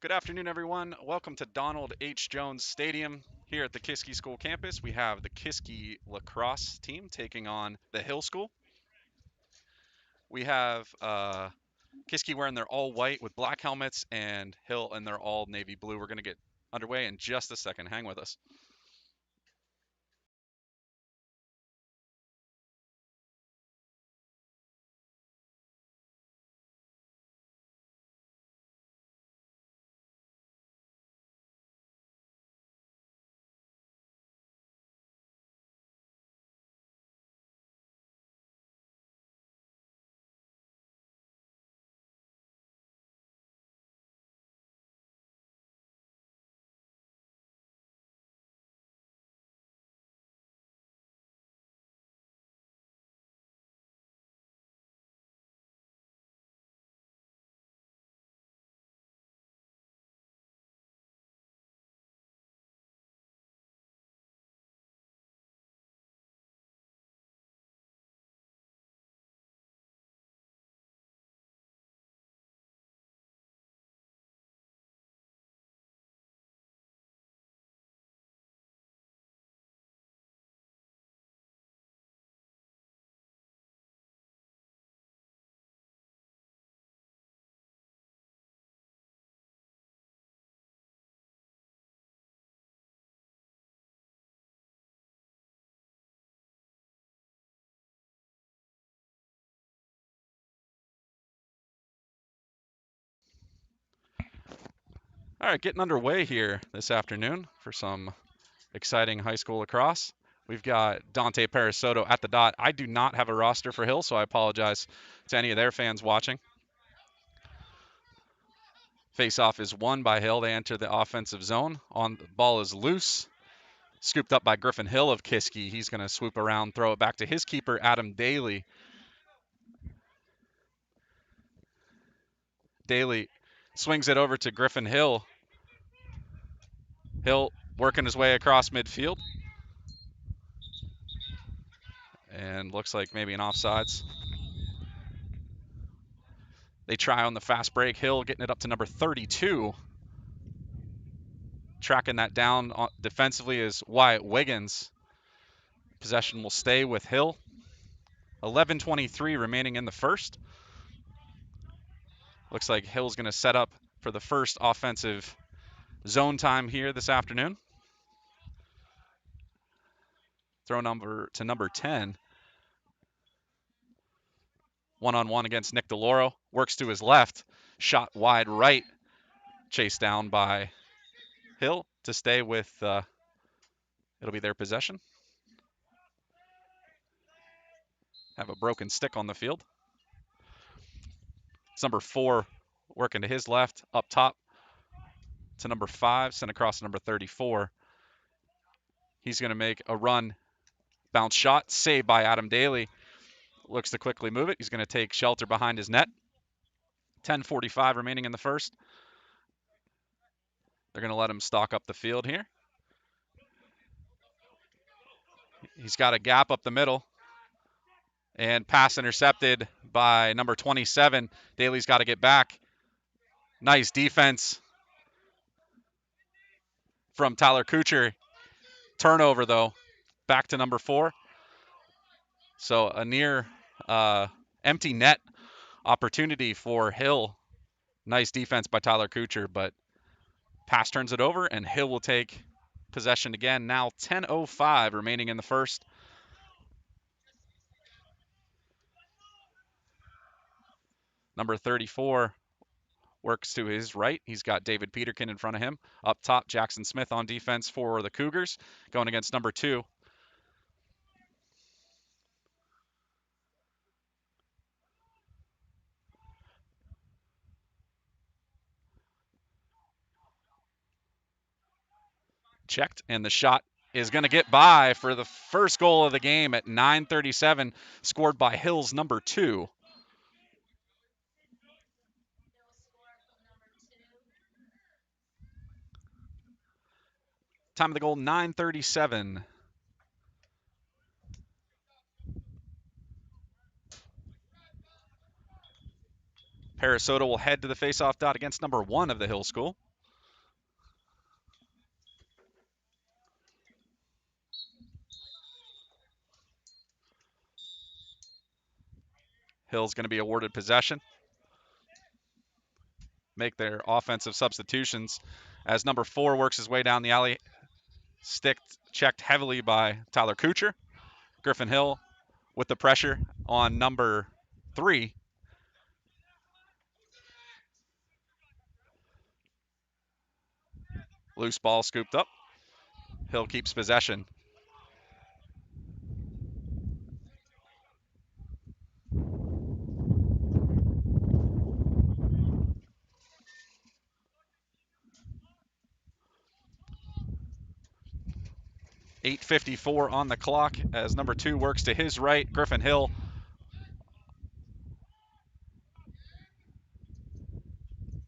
Good afternoon, everyone. Welcome to Donald H. Jones Stadium here at the Kiski School campus. We have the Kiski Lacrosse team taking on the Hill School. We have Kiski wearing their all white with black helmets and Hill in their all navy blue. We're going to get underway in just a second. Hang with us. All right, getting underway here this afternoon for some exciting high school lacrosse. We've got Dante Parasoto at the dot. I do not have a roster for Hill, so I apologize to any of their fans watching. Face-off is won by Hill. They enter the offensive zone. On the ball is loose. Scooped up by Griffin Hill of Kiski. He's going to swoop around, throw it back to his keeper, Adam Daly. Daly swings it over to Griffin Hill. Hill working his way across midfield. And looks like maybe an offsides. They try on the fast break. Hill getting it up to number 32. Tracking that down defensively is Wyatt Wiggins. Possession will stay with Hill. 11:23 remaining in the first. Looks like Hill's going to set up for the first offensive zone time here this afternoon. Throw number to number 10. One-on-one against Nick DeLoro. Works to his left. Shot wide right. Chased down by Hill to stay with, it'll be their possession. Have a broken stick on the field. It's number 4 working to his left. Up top to number 5. Sent across to number 34. He's going to make a run. Bounce shot. Saved by Adam Daly. Looks to quickly move it. He's going to take shelter behind his net. 10:45 remaining in the first. They're going to let him stalk up the field here. He's got a gap up the middle. And pass intercepted by number 27. Daly's got to get back. Nice defense from Tyler Kuchar. Turnover, though. Back to number 4. So a near empty net opportunity for Hill. Nice defense by Tyler Kuchar, but pass turns it over, and Hill will take possession again. Now 10:05 remaining in the first. Number 34 works to his right. He's got David Peterkin in front of him. Up top, Jackson Smith on defense for the Cougars, going against number 2. Checked, and the shot is going to get by for the first goal of the game at 9:37, scored by Hill's number 2. Time of the goal, 9:37. Parasoto will head to the faceoff dot against number 1 of the Hill School. Hill's going to be awarded possession. Make their offensive substitutions as number 4 works his way down the alley. Stick checked heavily by Tyler Kuchar. Griffin Hill with the pressure on number 3. Loose ball scooped up. Hill keeps possession. .854 on the clock as number 2 works to his right. Griffin Hill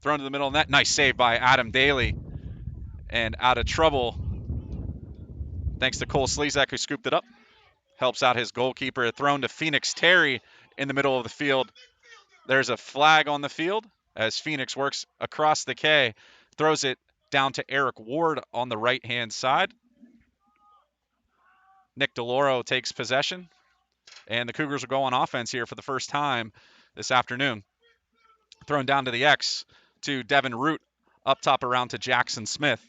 thrown to the middle of the net. Nice save by Adam Daly. And out of trouble thanks to Cole Slezak, who scooped it up. Helps out his goalkeeper. Thrown to Phoenix Terry in the middle of the field. There's a flag on the field as Phoenix works across the K. Throws it down to Eric Ward on the right-hand side. Nick DeLauro takes possession. And the Cougars will go on offense here for the first time this afternoon. Thrown down to the X to Devin Root. Up top around to Jackson Smith.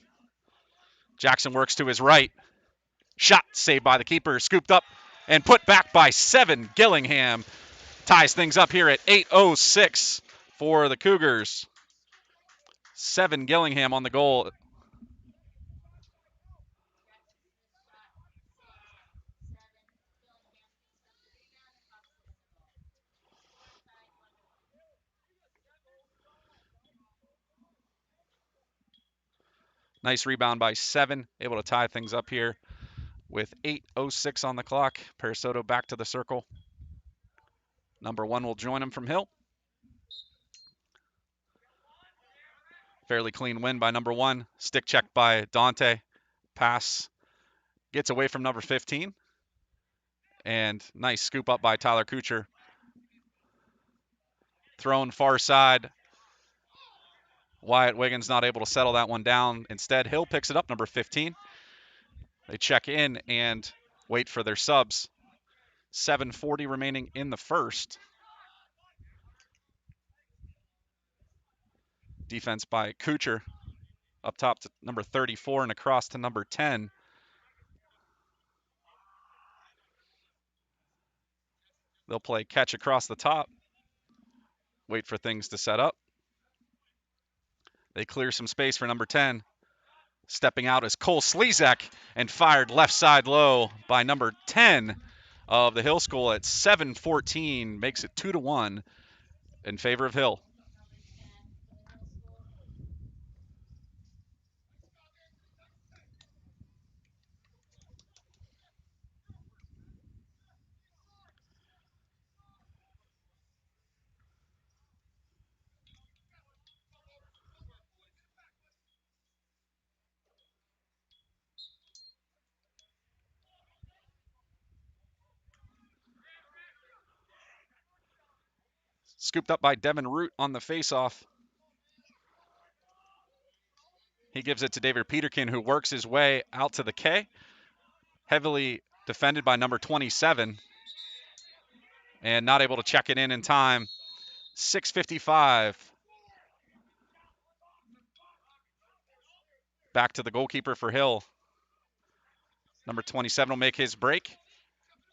Jackson works to his right. Shot saved by the keeper. Scooped up and put back by 7. Gillingham ties things up here at 8:06 for the Cougars. 7 Gillingham on the goal. Nice rebound by 7. Able to tie things up here with 8:06 on the clock. Parasoto back to the circle. Number 1 will join him from Hill. Fairly clean win by number 1. Stick check by Dante. Pass gets away from number 15. And nice scoop up by Tyler Kuchar. Thrown far side. Wyatt Wiggins not able to settle that one down. Instead, Hill picks it up, number 15. They check in and wait for their subs. 7:40 remaining in the first. Defense by Kuchar. Up top to number 34 and across to number 10. They'll play catch across the top. Wait for things to set up. They clear some space for number 10. Stepping out is Cole Slezak and fired left side low by number 10 of the Hill School at 7:14. Makes it 2-1 in favor of Hill. Scooped up by Devin Root on the faceoff. He gives it to David Peterkin, who works his way out to the K. Heavily defended by number 27. And not able to check it in time. 6:55. Back to the goalkeeper for Hill. Number 27 will make his break.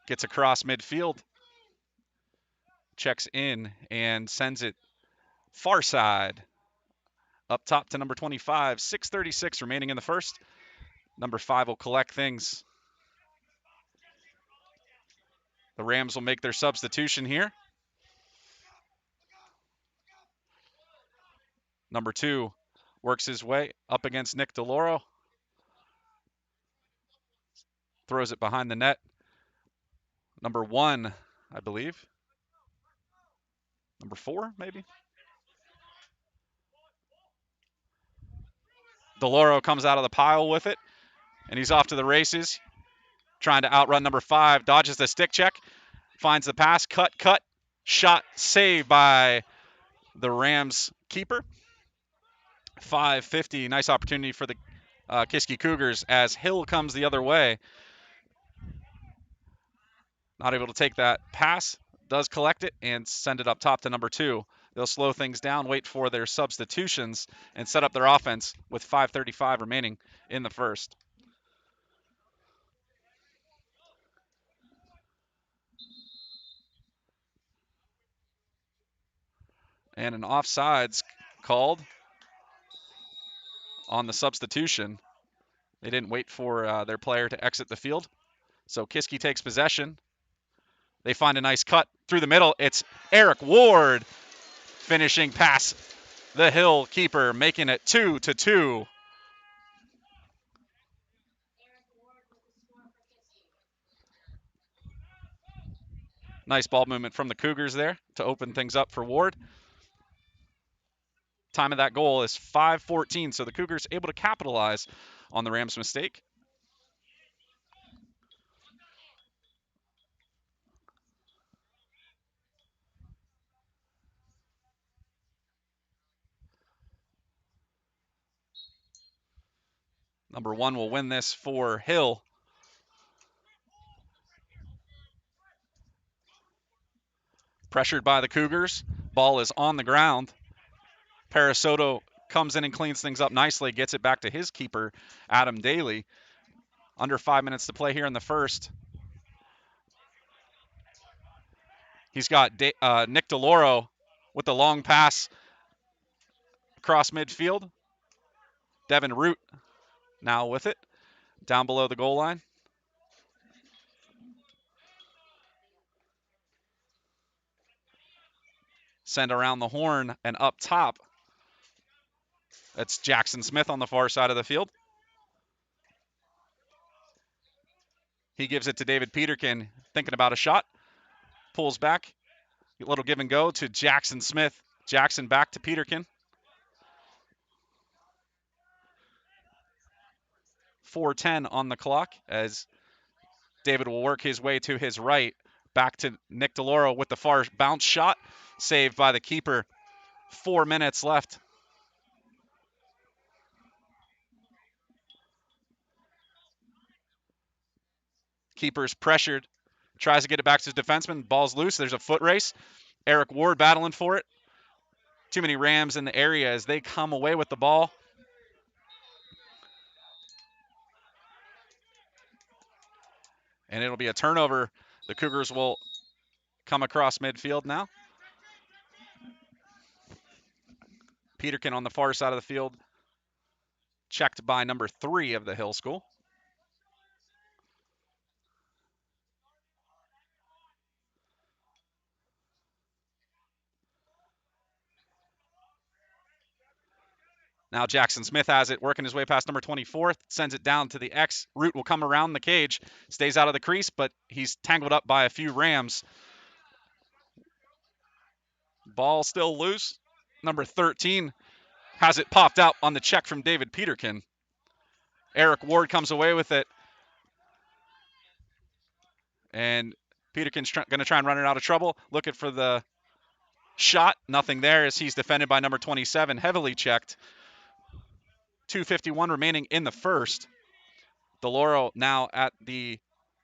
Gets across midfield. Checks in and sends it far side. Up top to number 25. 6:36 remaining in the first. Number 5 will collect things. The Rams will make their substitution here. Number 2 works his way up against Nick DeLauro. Throws it behind the net. Number 1, I believe. Number 4, maybe. DeLauro comes out of the pile with it, and he's off to the races. Trying to outrun number 5. Dodges the stick check. Finds the pass. Cut. Shot saved by the Rams keeper. 5:50. Nice opportunity for the Kiski Cougars as Hill comes the other way. Not able to take that pass. does collect it and send it up top to number 2. They'll slow things down, wait for their substitutions, and set up their offense with 5:35 remaining in the first. And an offsides called on the substitution. They didn't wait for their player to exit the field. So Kiski takes possession. They find a nice cut through the middle. It's Eric Ward finishing past the Hill keeper, making it 2-2. Nice ball movement from the Cougars there to open things up for Ward. Time of that goal is 5:14, so the Cougars able to capitalize on the Rams' mistake. Number 1 will win this for Hill. Pressured by the Cougars. Ball is on the ground. Parasoto comes in and cleans things up nicely, gets it back to his keeper, Adam Daly. Under 5 minutes to play here in the first. He's got Nick DeLoro with the long pass across midfield. Devin Root now with it, down below the goal line. Send around the horn and up top. That's Jackson Smith on the far side of the field. He gives it to David Peterkin, thinking about a shot. Pulls back. A little give and go to Jackson Smith. Jackson back to Peterkin. 4:10 on the clock as David will work his way to his right. Back to Nick DeLoro with the far bounce shot. Saved by the keeper. 4 minutes left. Keeper's pressured. Tries to get it back to his defenseman. Ball's loose. There's a foot race. Eric Ward battling for it. Too many Rams in the area as they come away with the ball. And it'll be a turnover. The Cougars will come across midfield now. Peterkin on the far side of the field. Checked by number 3 of the Hill School. Now Jackson Smith has it, working his way past number 24, sends it down to the X. Root will come around the cage, stays out of the crease, but he's tangled up by a few Rams. Ball still loose. Number 13 has it popped out on the check from David Peterkin. Eric Ward comes away with it. And Peterkin's going to try and run it out of trouble, looking for the shot. Nothing there as he's defended by number 27, heavily checked. 2:51 remaining in the first. DeLoro now at the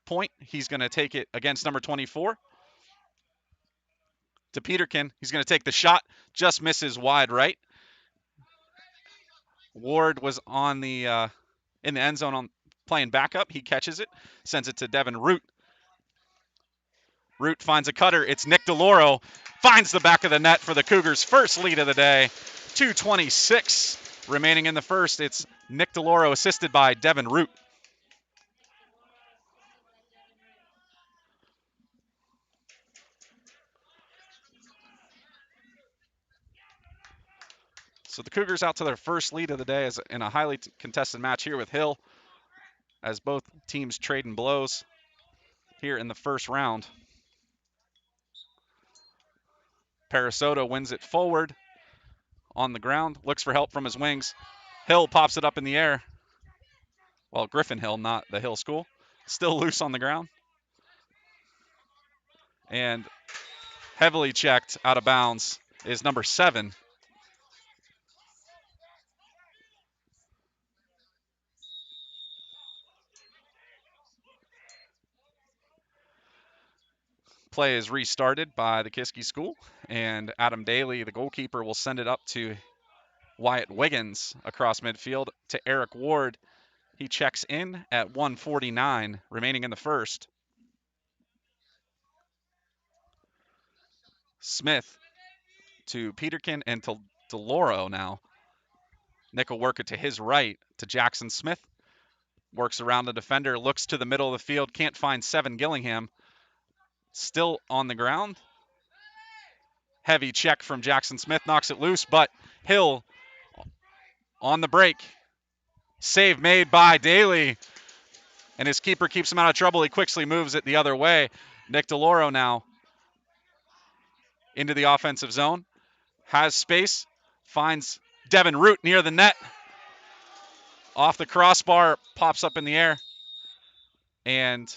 point. He's going to take it against number 24. To Peterkin. He's going to take the shot. Just misses wide right. Ward was on the in the end zone on playing backup. He catches it. Sends it to Devin Root. Root finds a cutter. It's Nick DeLoro. Finds the back of the net for the Cougars' first lead of the day. 2:26 remaining in the first. It's Nick DeLoro assisted by Devin Root. So the Cougars out to their first lead of the day as in a highly contested match here with Hill as both teams trading blows here in the first round. Parasoto wins it forward on the ground, looks for help from his wings. Hill pops it up in the air. Well, Griffin Hill, not the Hill School. Still loose on the ground. And heavily checked out of bounds is number 7. Play is restarted by the Kiski school, and Adam Daly, the goalkeeper, will send it up to Wyatt Wiggins across midfield to Eric Ward. He checks in at 1:49 remaining in the first. Smith to Peterkin and to DeLoro now. Nick will work it to his right to Jackson Smith. Works around the defender, looks to the middle of the field, can't find Seven Gillingham. Still on the ground. Heavy check from Jackson Smith, knocks it loose, but Hill on the break. Save made by Daly, and his keeper keeps him out of trouble. He quickly moves it the other way. Nick DeLoro now into the offensive zone. Has space, finds Devin Root near the net. Off the crossbar, pops up in the air. And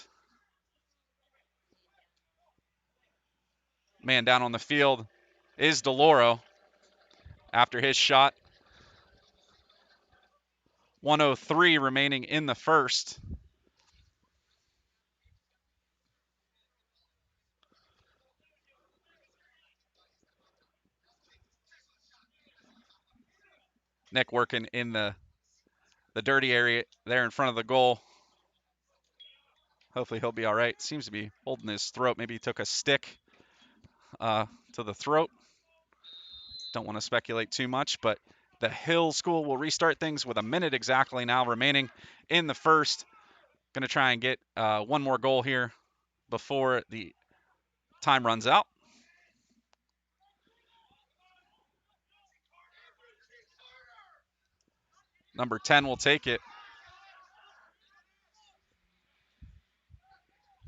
man down on the field is DeLoro after his shot. 1:03 remaining in the first. Nick working in the dirty area there in front of the goal. Hopefully he'll be all right. Seems to be holding his throat. Maybe he took a stick to the throat. Don't want to speculate too much, but the Hill School will restart things with a minute exactly now remaining in the first. Going to try and get one more goal here before the time runs out. Number 10 will take it.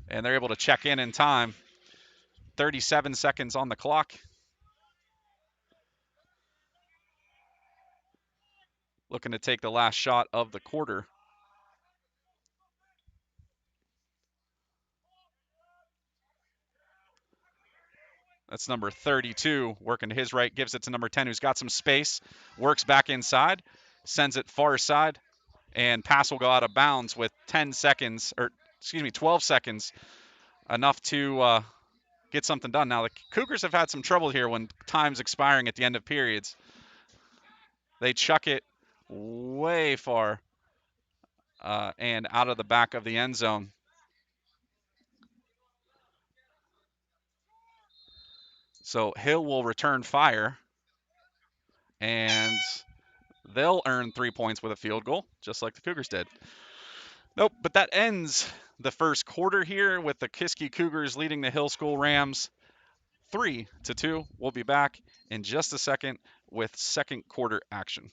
And they're able to check in time. 37 seconds on the clock. Looking to take the last shot of the quarter. That's number 32, working to his right, gives it to number 10, who's got some space, works back inside, sends it far side, and pass will go out of bounds with 12 seconds, enough to get something done. Now, the Cougars have had some trouble here when time's expiring at the end of periods. They chuck it way far and out of the back of the end zone. So Hill will return fire, and they'll earn 3 points with a field goal, just like the Cougars did. Nope, but that ends the first quarter here with the Kiski Cougars leading the Hill School Rams 3-2. We'll be back in just a second with second quarter action.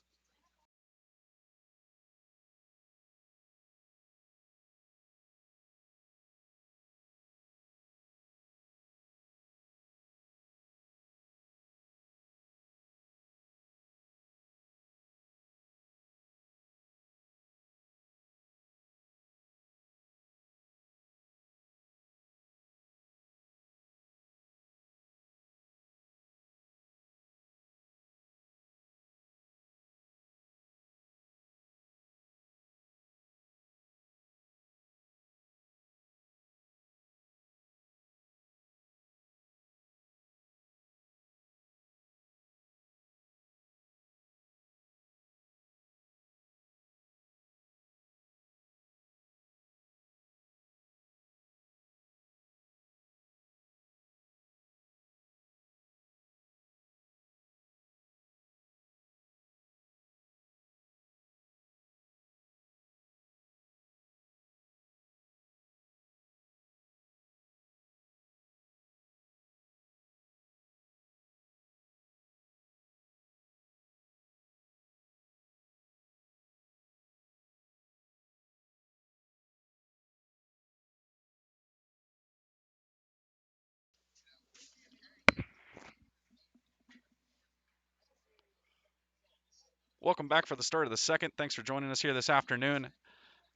Welcome back for the start of the second. Thanks for joining us here this afternoon.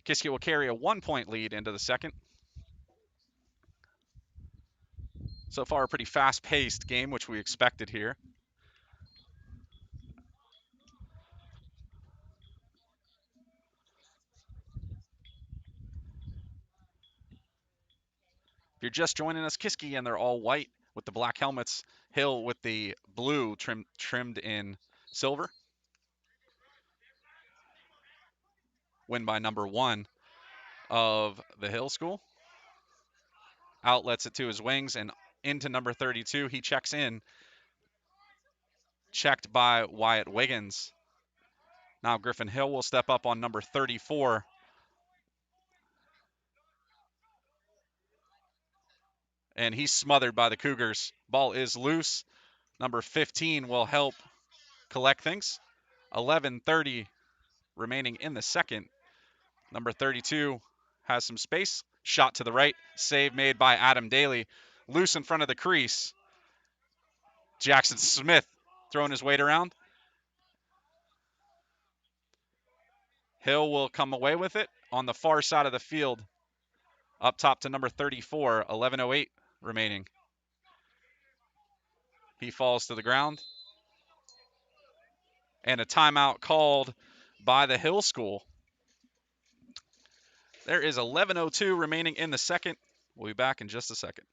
Kiski will carry a 1-point lead into the second. So far, a pretty fast-paced game, which we expected here. If you're just joining us, Kiski and they're all white with the black helmets. Hill with the blue trimmed in silver. Win by number 1 of the Hill School. Outlets it to his wings and into number 32. He checks in. Checked by Wyatt Wiggins. Now Griffin Hill will step up on number 34. And he's smothered by the Cougars. Ball is loose. Number 15 will help collect things. 11:30 remaining in the second. Number 32 has some space. Shot to the right. Save made by Adam Daly. Loose in front of the crease. Jackson Smith throwing his weight around. Hill will come away with it on the far side of the field. Up top to number 34. 11:08 remaining. He falls to the ground. And a timeout called by the Hill School. There is 11:02 remaining in the second. We'll be back in just a second.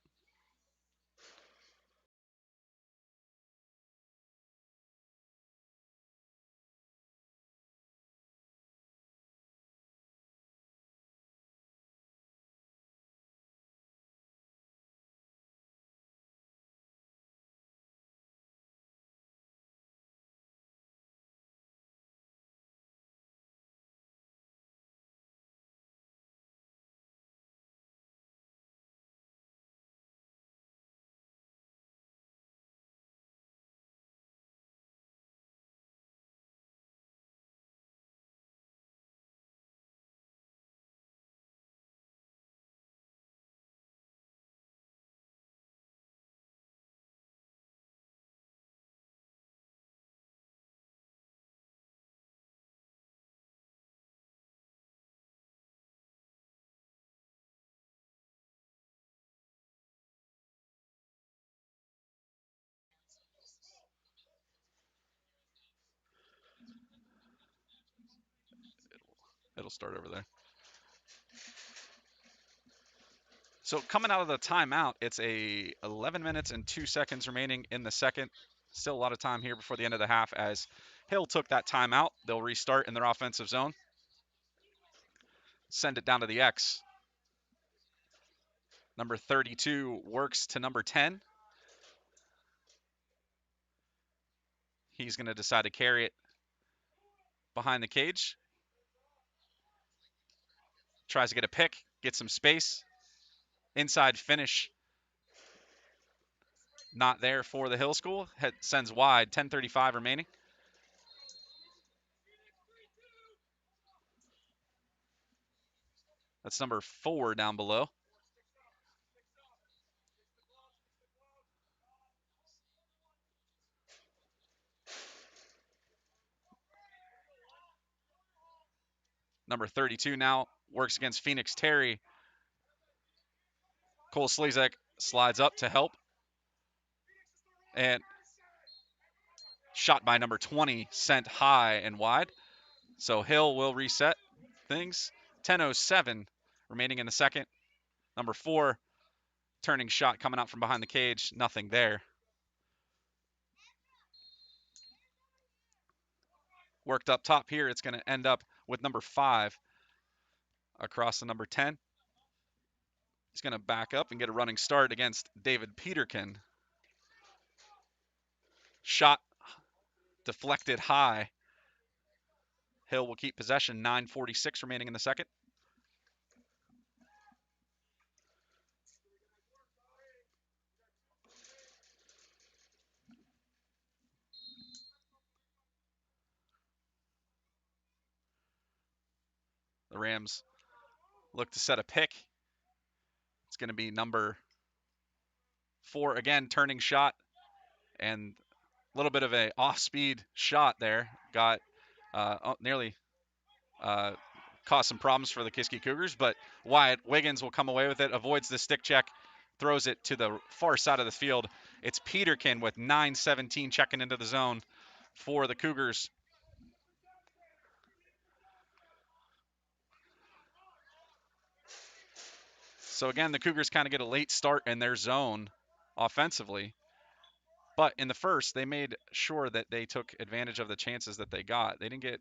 It'll start over there. So coming out of the timeout, it's a 11 minutes and 2 seconds remaining in the second. Still a lot of time here before the end of the half as Hill took that timeout. They'll restart in their offensive zone. Send it down to the X. Number 32 works to number 10. He's going to decide to carry it behind the cage. Tries to get a pick, get some space. Inside finish. Not there for the Hill School. Sends wide. 10:35 remaining. That's number 4 down below. Number 32 now works against Phoenix Terry. Cole Slezak slides up to help. And shot by number 20, sent high and wide. So Hill will reset things. 10:07 remaining in the second. Number 4, turning shot coming out from behind the cage. Nothing there. Worked up top here. It's going to end up with number 5 across the number 10. He's going to back up and get a running start against David Peterkin. Shot deflected high. Hill will keep possession. 9:46 remaining in the second. The Rams look to set a pick. It's going to be number 4 again, turning shot, and a little bit of a off-speed shot there. Got nearly caused some problems for the Kiski Cougars, but Wyatt Wiggins will come away with it, avoids the stick check, throws it to the far side of the field. It's Peterkin with 9:17 checking into the zone for the Cougars. So again, the Cougars kind of get a late start in their zone offensively. But in the first, they made sure that they took advantage of the chances that they got. They didn't get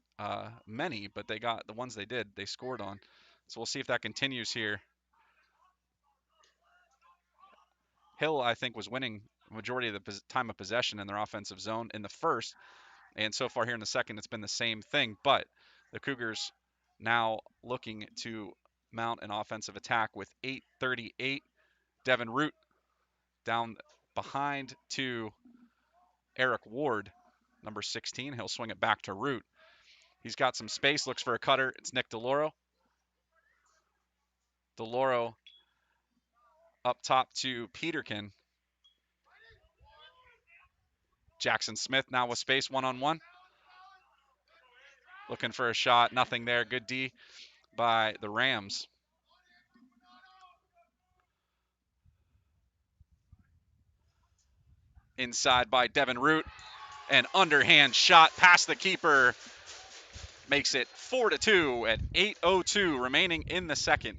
many, but they got the ones they did, they scored on. So we'll see if that continues here. Hill, I think, was winning the majority of the time of possession in their offensive zone in the first. And so far here in the second, it's been the same thing. But the Cougars now looking to mount an offensive attack with 8:38. Devin Root down behind to Eric Ward, number 16. He'll swing it back to Root. He's got some space, looks for a cutter. It's Nick DeLauro. DeLauro up top to Peterkin. Jackson Smith now with space, one-on-one. Looking for a shot, nothing there. Good D by the Rams. Inside by Devin Root. An underhand shot past the keeper. Makes it 4-2 at 8:02 remaining in the second.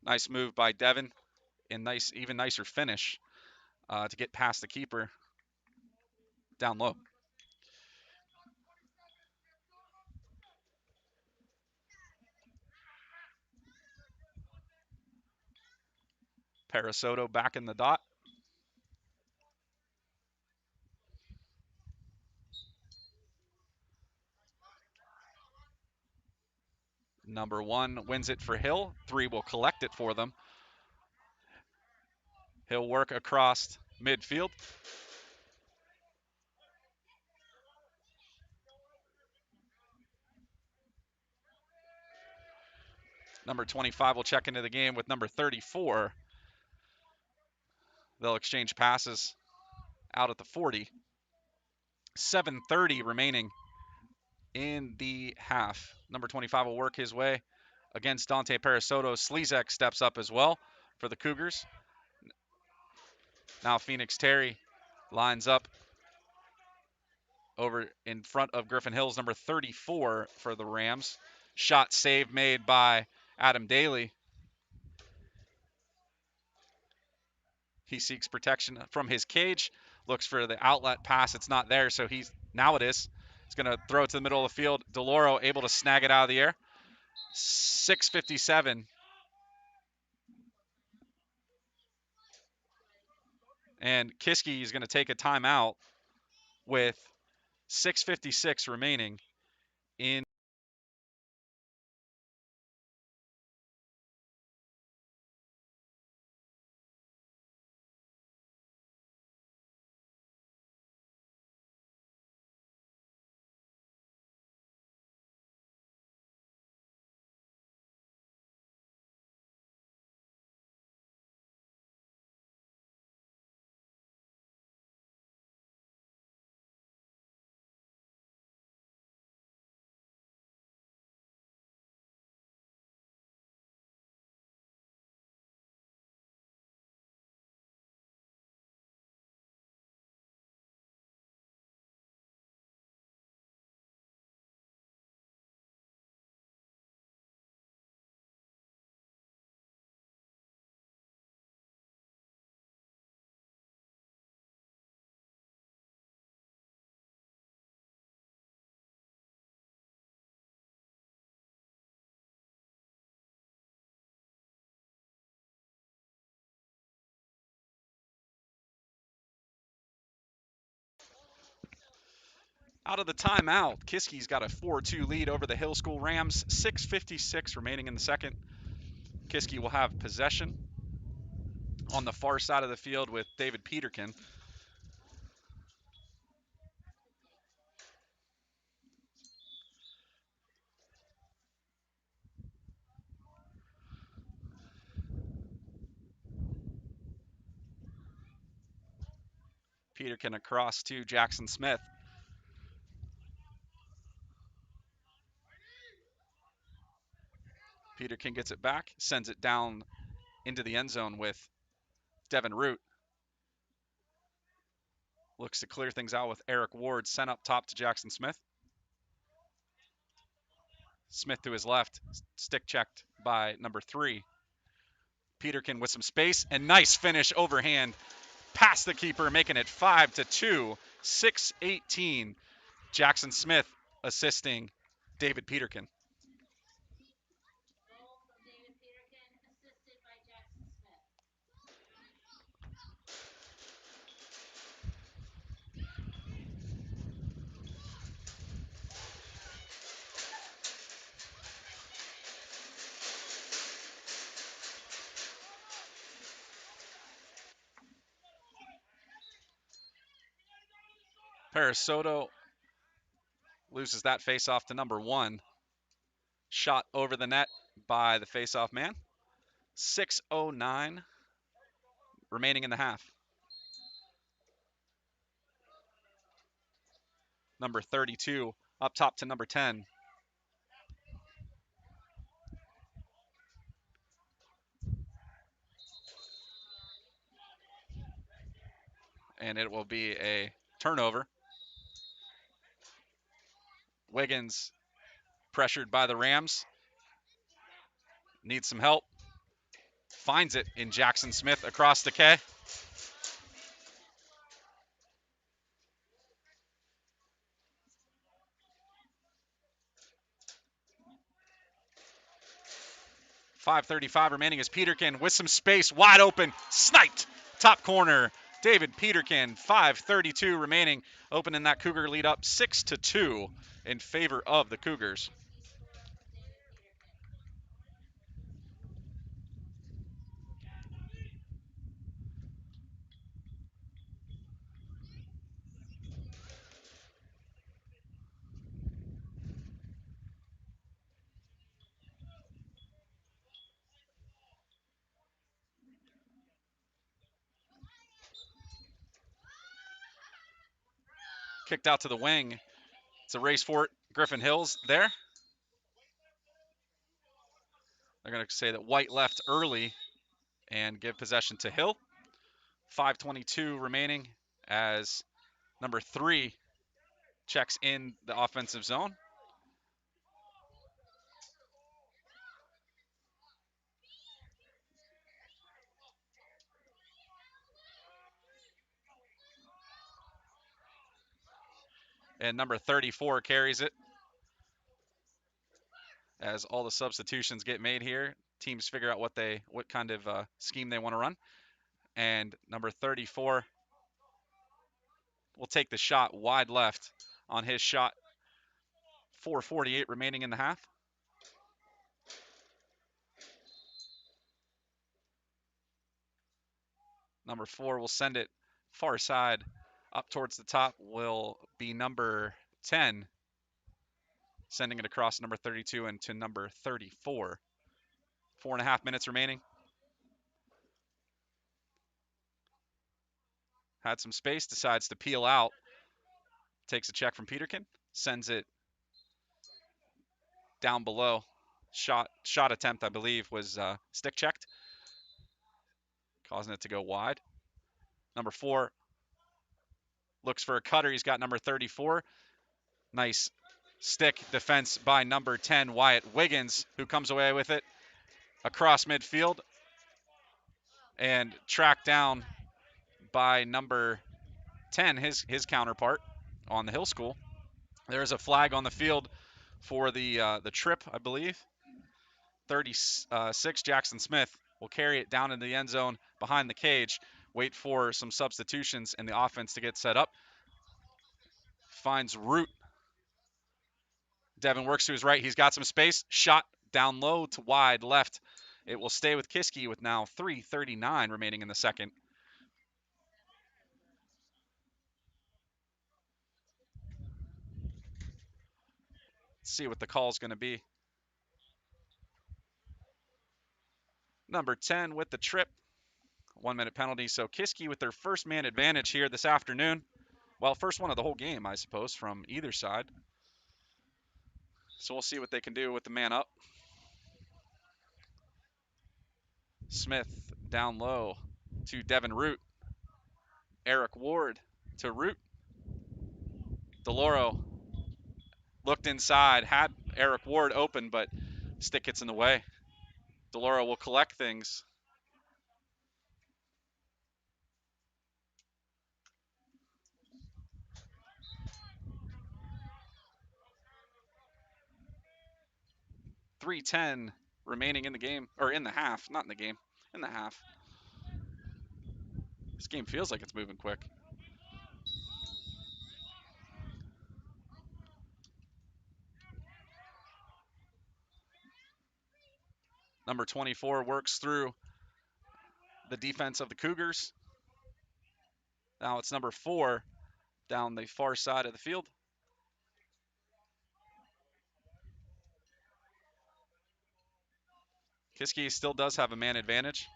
Nice move by Devin. And nice, even nicer finish to get past the keeper down low. Parasoto back in the dot. Number 1 wins it for Hill. 3 will collect it for them. He'll work across midfield. Number 25 will check into the game with number 34. They'll exchange passes out at the 40. 7:30 remaining in the half. Number 25 will work his way against Dante Parasoto. Slezak steps up as well for the Cougars. Now Phoenix Terry lines up over in front of Griffin Hills, number 34 for the Rams. Shot save made by Adam Daly. He seeks protection from his cage, looks for the outlet pass. It's not there, so now it is. He's going to throw it to the middle of the field. DeLauro able to snag it out of the air. 6:57. And Kiski is going to take a timeout with 6:56 remaining in. Out of the timeout, Kiski's got a 4-2 lead over the Hill School Rams. 6:56 remaining in the second. Kiski will have possession on the far side of the field with David Peterkin. Peterkin across to Jackson Smith. Peterkin gets it back, sends it down into the end zone with Devin Root. Looks to clear things out with Eric Ward, sent up top to Jackson Smith. Smith to his left, stick checked by number 3. Peterkin with some space, and nice finish overhand past the keeper, making it 5-2, 6-18. Jackson Smith assisting David Peterkin. Parasoto loses that faceoff to number 1. Shot over the net by the faceoff man. 6:09 remaining in the half. Number 32 up top to number 10. And it will be a turnover. Wiggins pressured by the Rams. Needs some help. Finds it in Jackson Smith across the K. .535 remaining as Peterkin with some space, wide open, sniped, top corner. David Peterkin, 5:32 remaining, opening that Cougar lead up 6-2 in favor of the Cougars. Kicked out to the wing. It's a race for it. Griffin Hills there. They're going to say that White left early and give possession to Hill. 5:22 remaining as number 3 checks in the offensive zone. And number 34 carries it. As all the substitutions get made here, teams figure out what kind of scheme they want to run. And number 34 will take the shot wide left on his shot. 4:48 remaining in the half. Number 4 will send it far side up towards the top. Will be number 10, sending it across number 32 and to number 34. 4.5 minutes remaining. Had some space, decides to peel out. Takes a check from Peterkin, sends it down below. Shot attempt, I believe, was stick checked, causing it to go wide. Number 4 looks for a cutter. He's got number 34. Nice stick defense by number 10, Wyatt Wiggins, who comes away with it across midfield and tracked down by number 10, his counterpart on the Hill School. There's a flag on the field for the trip, I believe. 36 Jackson Smith will carry it down into the end zone behind the cage, wait for some substitutions and the offense to get set up. Finds Root. Devin works to his right. He's got some space. Shot down low to wide left. It will stay with Kiski with now 3:39 remaining in the second. Let's see what the call is going to be. Number 10 with the trip. 1-minute penalty. So Kiski with their first man advantage here this afternoon. Well, first one of the whole game, I suppose, from either side. So we'll see what they can do with the man up. Smith down low to Devin Root. Eric Ward to Root. DeLauro looked inside, had Eric Ward open, but stick gets in the way. Delora will collect things. .310 remaining in the game, or in the half, not in the game, in the half. This game feels like it's moving quick. Number 24 works through the defense of the Cougars. Now it's number 4 down the far side of the field. Kiski still does have a man advantage.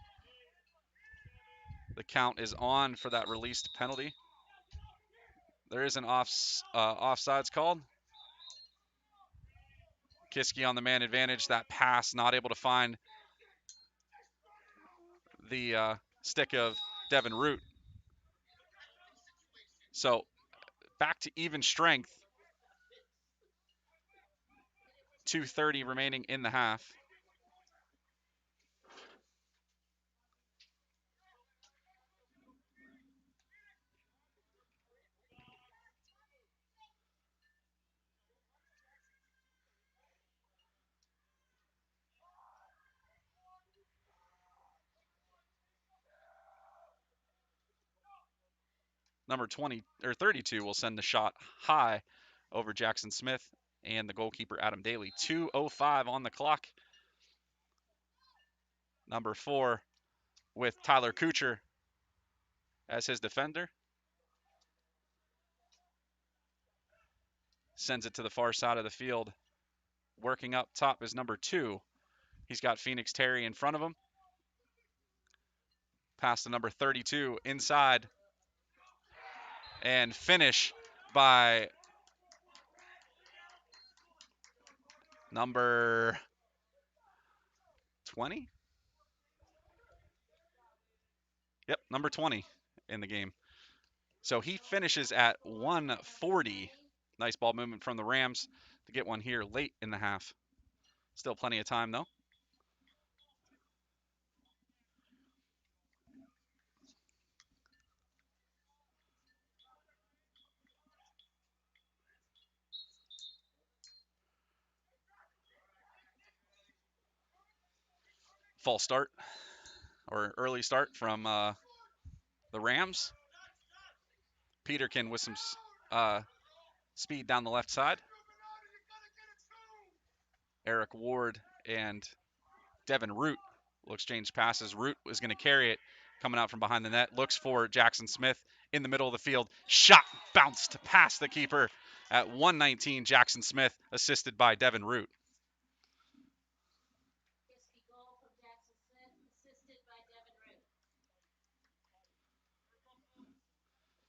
The count is on for that released penalty. There is an offsides called. Kiski on the man advantage. That pass not able to find the stick of Devin Root. So back to even strength. 2:30 remaining in the half. Number 20 or 32 will send the shot high over Jackson Smith and the goalkeeper Adam Daly. 2:05 on the clock. Number 4 with Tyler Kuchar as his defender. Sends it to the far side of the field. Working up top is number 2. He's got Phoenix Terry in front of him. Pass to number 32 inside. And finish by number 20? Yep, number 20 in the game. So he finishes at 140. Nice ball movement from the Rams to get one here late in the half. Still plenty of time, though. False start or early start from the Rams. Peterkin with some speed down the left side. Eric Ward and Devin Root will exchange passes. Root is going to carry it coming out from behind the net. Looks for Jackson Smith in the middle of the field. Shot bounced past the keeper at 119. Jackson Smith assisted by Devin Root.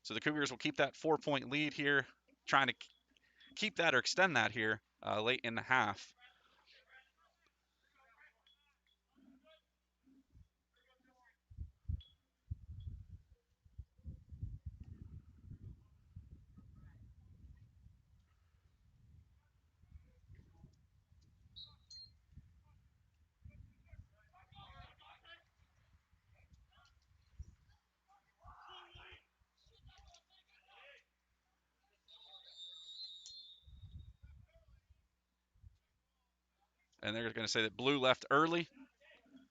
So the Cougars will keep that 4-point lead here, trying to keep that or extend that here late in the half. And they're going to say that blue left early.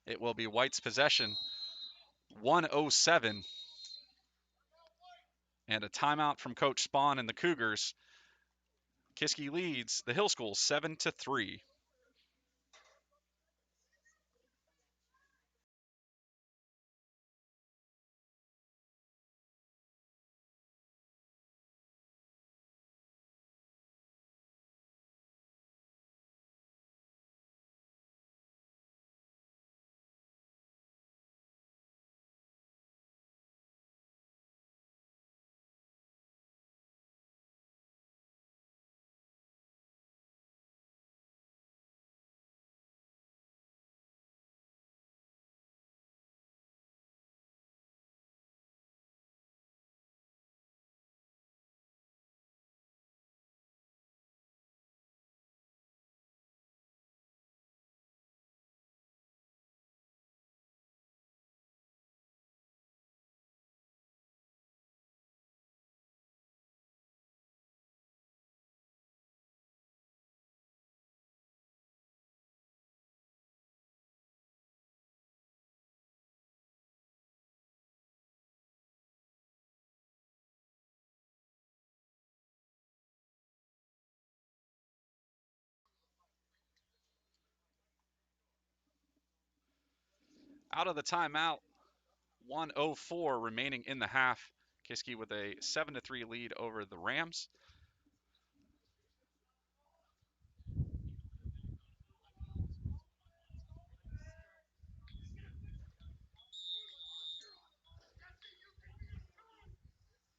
It will be White's possession. 1:07. And a timeout from Coach Spahn and the Cougars. Kiski leads the Hill Schools 7-3. Out of the timeout, 1:04 remaining in the half. Kiski with a 7-3 lead over the Rams.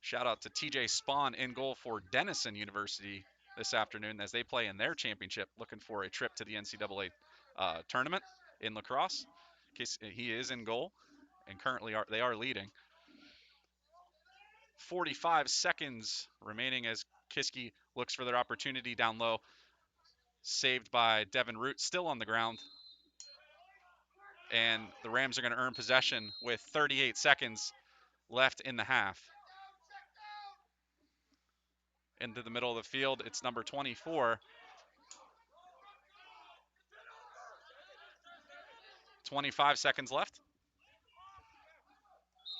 Shout out to TJ Spawn in goal for Denison University this afternoon as they play in their championship, looking for a trip to the NCAA tournament in Lacrosse. He is in goal, and currently they are leading. 45 seconds remaining as Kiski looks for their opportunity down low. Saved by Devin Root, still on the ground. And the Rams are going to earn possession with 38 seconds left in the half. Into the middle of the field, it's number 24. 25 seconds left.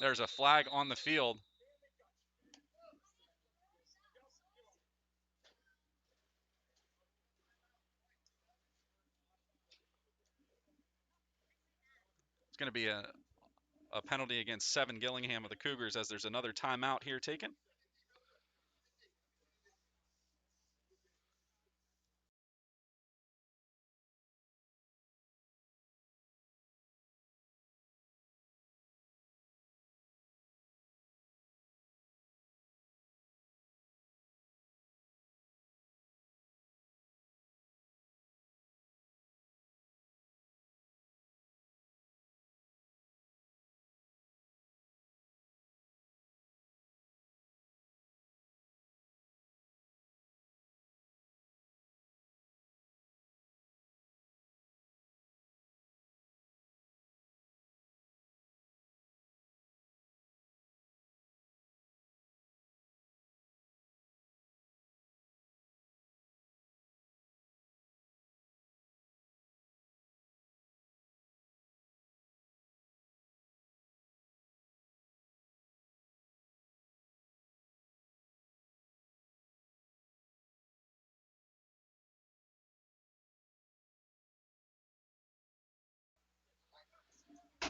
There's a flag on the field. It's going to be a penalty against 7 Gillingham of the Cougars as there's another timeout here taken.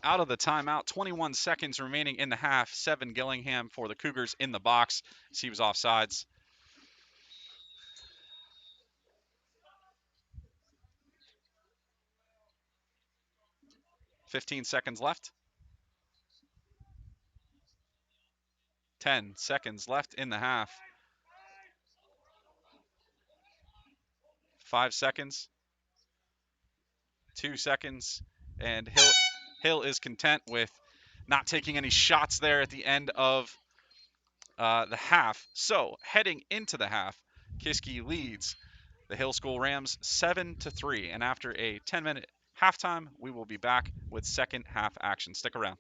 Out of the timeout, 21 seconds remaining in the half. 7 Gillingham for the Cougars in the box as he was offsides. 15 seconds left. 10 seconds left in the half. 5 seconds. 2 seconds. And Hill is content with not taking any shots there at the end of the half. So heading into the half, Kiski leads the Hill School Rams 7-3. And after a 10-minute halftime, we will be back with second half action. Stick around.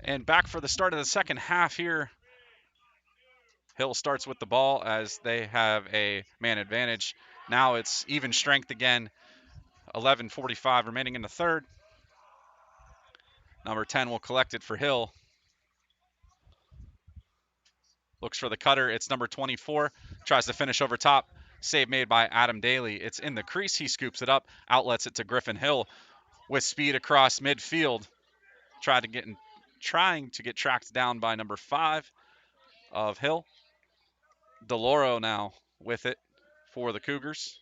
And back for the start of the second half here. Hill starts with the ball as they have a man advantage. Now it's even strength again. 11:45 remaining in the third. Number 10 will collect it for Hill. Looks for the cutter. It's number 24. Tries to finish over top. Save made by Adam Daly. It's in the crease. He scoops it up. Outlets it to Griffin Hill with speed across midfield. Trying to get tracked down by number 5 of Hill. DeLauro now with it for the Cougars.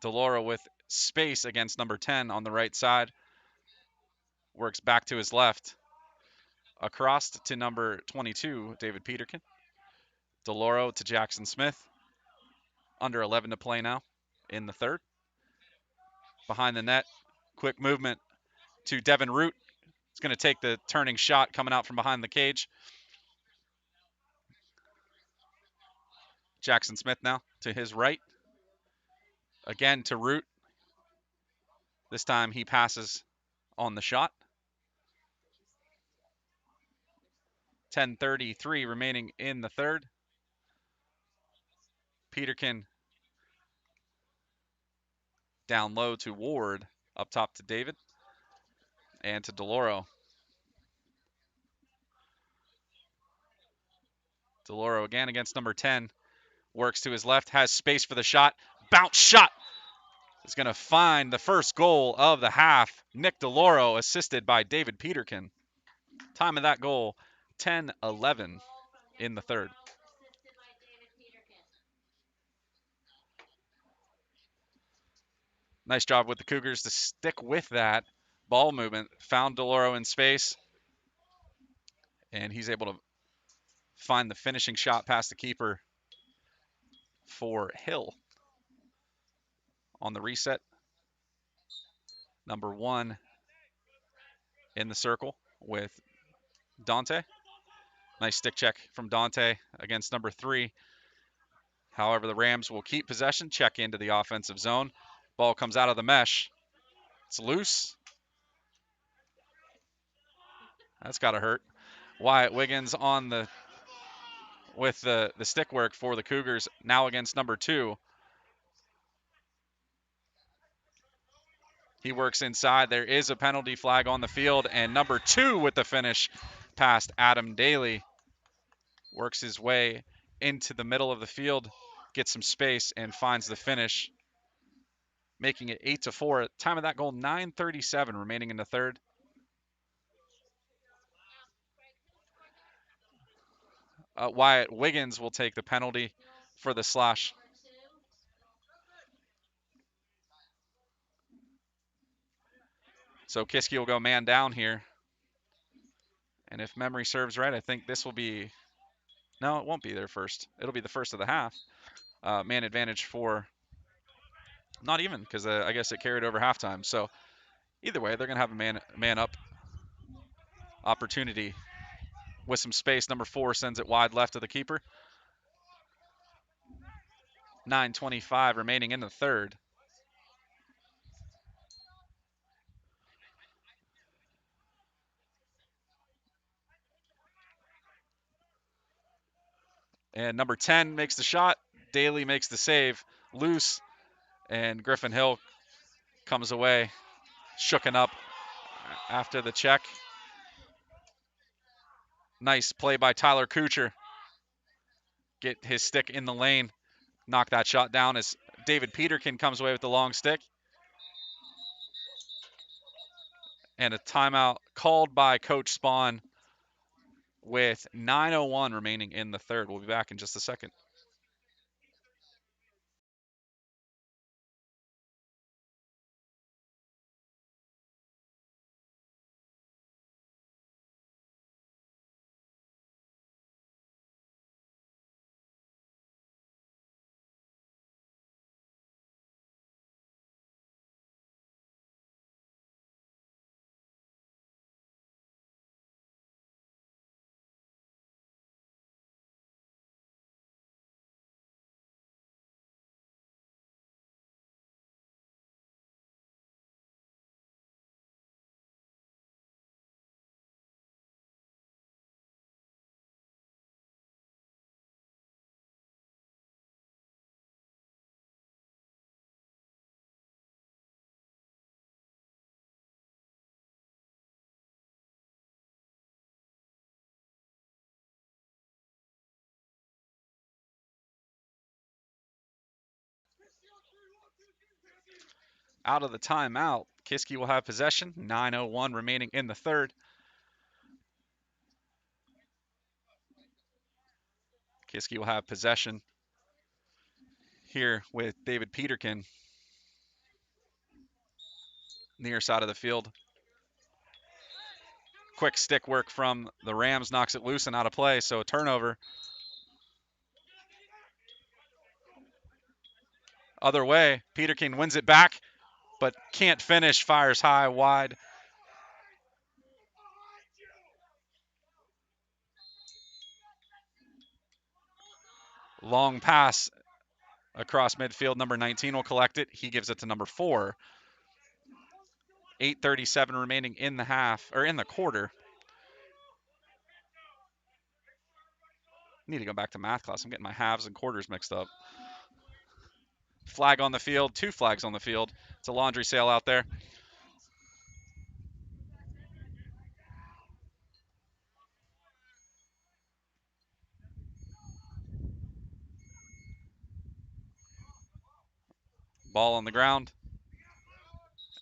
DeLauro with space against number 10 on the right side. Works back to his left. Across to number 22, David Peterkin. DeLauro to Jackson Smith. Under 11 to play now in the third. Behind the net, quick movement to Devin Root. He's going to take the turning shot coming out from behind the cage. Jackson Smith now to his right. Again to Root. This time he passes on the shot. 10:33 remaining in the third. Peterkin down low to Ward. Up top to David. And to DeLauro. DeLauro again against number 10. Works to his left. Has space for the shot. Bounce shot. Is going to find the first goal of the half. Nick DeLauro assisted by David Peterkin. Time of that goal, 10:11 in the third. Nice job with the Cougars to stick with that ball movement. Found DeLauro in space, and he's able to find the finishing shot past the keeper for Hill. On the reset, number 1 in the circle with Dante. Nice stick check from Dante against number 3. However, the Rams will keep possession, check into the offensive zone. Ball comes out of the mesh. It's loose. That's got to hurt. Wyatt Wiggins on the with the stick work for the Cougars, now against number 2. He works inside. There is a penalty flag on the field, and number 2 with the finish past Adam Daly. Works his way into the middle of the field, gets some space, and finds the finish, making it 8-4. Time of that goal, 9:37 remaining in the third. Wyatt Wiggins will take the penalty for the slash. So Kiski will go man down here. And if memory serves right, I think this will be, no, it won't be their first. It'll be the first of the half. Man advantage for, not even, because I guess it carried over halftime. So either way, they're going to have a man up opportunity with some space. Number 4 sends it wide left to the keeper. 9:25 remaining in the third. And number 10 makes the shot. Daly makes the save. Loose. And Griffin Hill comes away, shooken up after the check. Nice play by Tyler Kuchar. Get his stick in the lane. Knock that shot down as David Peterkin comes away with the long stick. And a timeout called by Coach Spahn with 9:01 remaining in the third. We'll be back in just a second. out of the timeout. Kiski will have possession. 9:01 remaining in the third. Kiski will have possession here with David Peterkin, near side of the field. Quick stick work from the Rams knocks it loose and out of play, so a turnover. Other way, Peterkin wins it back, but can't finish, fires high, wide. Long pass across midfield. Number 19 will collect it. He gives it to number 4. 8:37 remaining in the half, or in the quarter. Need to go back to math class. I'm getting my halves and quarters mixed up. Flag on the field, 2 flags on the field. It's a laundry sale out there. Ball on the ground.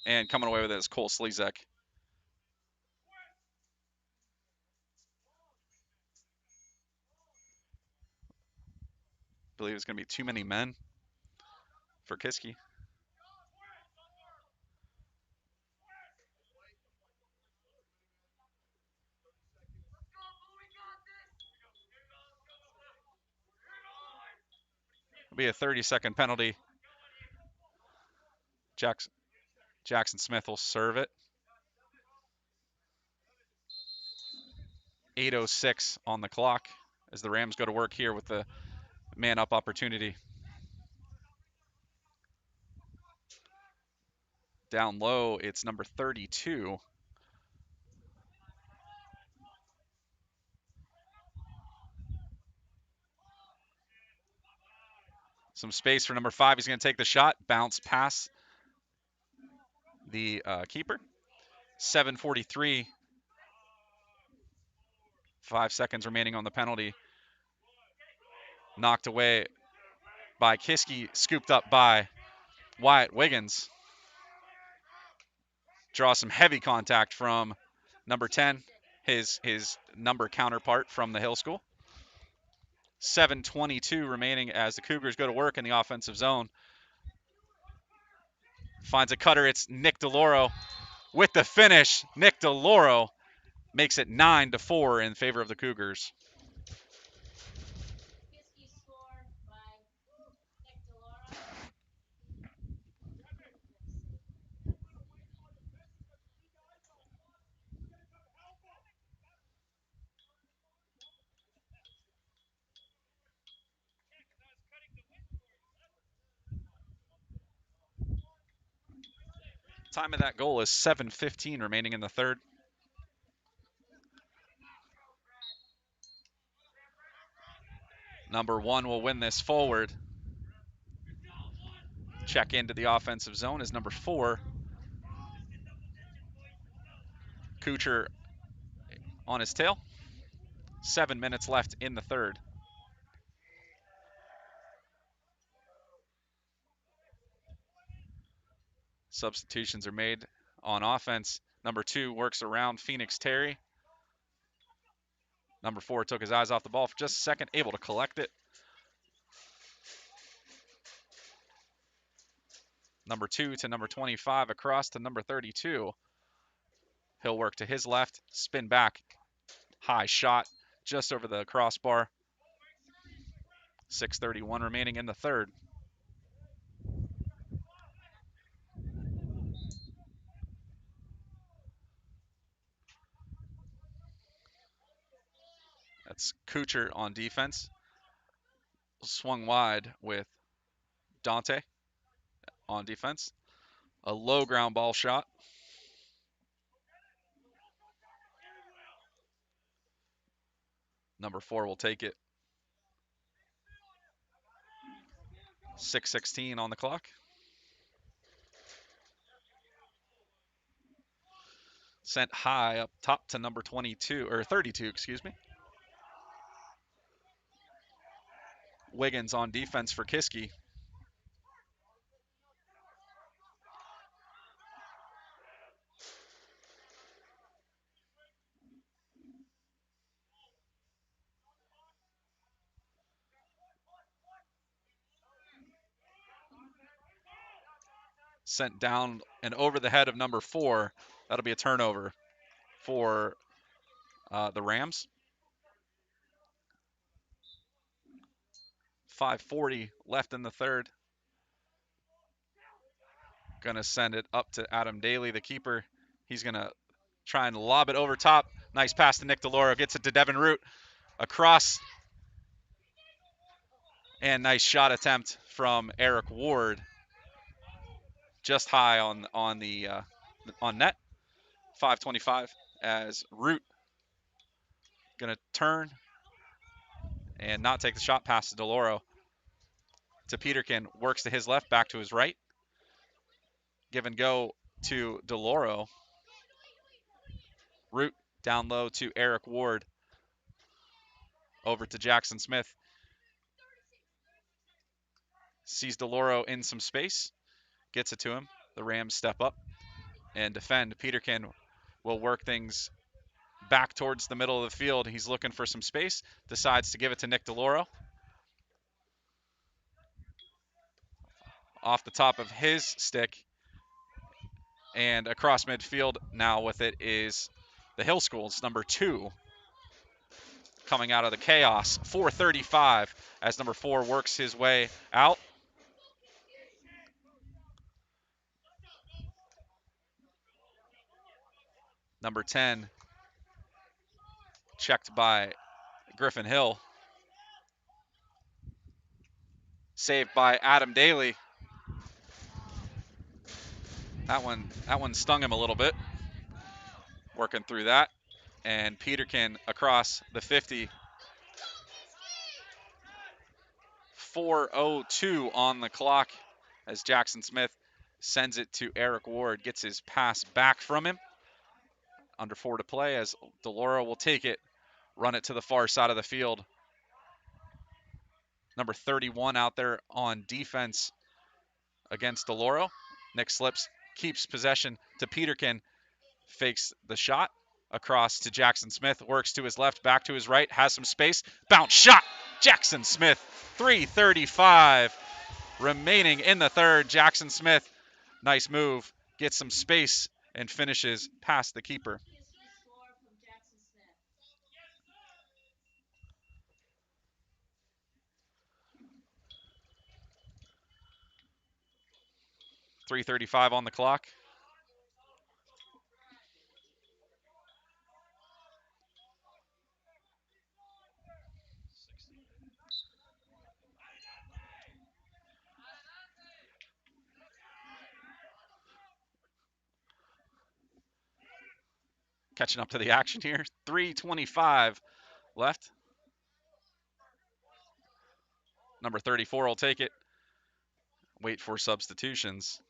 And coming away with it is Cole Slezak. I believe it's going to be too many men for Kiski. It'll be a 30-second penalty. Jackson Smith will serve it. 8:06 on the clock as the Rams go to work here with the man-up opportunity. Down low, it's number 32. Some space for number 5. He's going to take the shot. Bounce pass the keeper. 7:43. 5 seconds remaining on the penalty. Knocked away by Kiski. Scooped up by Wyatt Wiggins. Draw some heavy contact from number 10, his number counterpart from the Hill School. 7:22 remaining as the Cougars go to work in the offensive zone. Finds a cutter. It's Nick DeLauro with the finish. Nick DeLauro makes it 9-4 in favor of the Cougars. Time of that goal is 7:15 remaining in the third. Number 1 will win this forward. Check into the offensive zone is number 4. Kuchar on his tail. 7 minutes left in the third. Substitutions are made on offense. Number 2 works around Phoenix Terry. Number 4 took his eyes off the ball for just a second, able to collect it. Number 2 to number 25, across to number 32. He'll work to his left, spin back, high shot, just over the crossbar. 6:31 remaining in the third. That's Kuchar on defense. Swung wide with Dante on defense. A low ground ball shot. Number 4 will take it. 6:16 on the clock. Sent high up top to number 22, or 32, excuse me. Wiggins on defense for Kiski. sent down and over the head of number 4. That'll be a turnover for the Rams. 5:40 left in the third. Going to send it up to Adam Daly, the keeper. He's going to try and lob it over top. Nice pass to Nick DeLauro. Gets it to Devin Root. Across. And nice shot attempt from Eric Ward. Just high on net. 5:25 as Root going to turn and not take the shot pass to DeLauro. To Peterkin. Works to his left. Back to his right. Give and go to DeLauro. Root down low to Eric Ward. Over to Jackson Smith. Sees DeLauro in some space. Gets it to him. The Rams step up and defend. Peterkin will work things back towards the middle of the field. He's looking for some space. Decides to give it to Nick DeLauro. Off the top of his stick. And across midfield now with it is the Hill Schools, number 2. Coming out of the chaos. 4:35 as number 4 works his way out. Number 10 checked by Griffin Hill. Saved by Adam Daly. That one stung him a little bit. Working through that. And Peterkin across the 50. 4:02 on the clock as Jackson Smith sends it to Eric Ward. Gets his pass back from him. Under 4 to play as DeLauro will take it. Run it to the far side of the field. Number 31 out there on defense against DeLauro. Nick slips, keeps possession to Peterkin. Fakes the shot. Across to Jackson Smith. Works to his left, back to his right. Has some space. Bounce shot. Jackson Smith. 3:35 remaining in the third. Jackson Smith. Nice move. Gets some space and finishes past the keeper. .335 on the clock. Catching up to the action here. 3:25 left. Number 34 will take it. Wait for substitutions.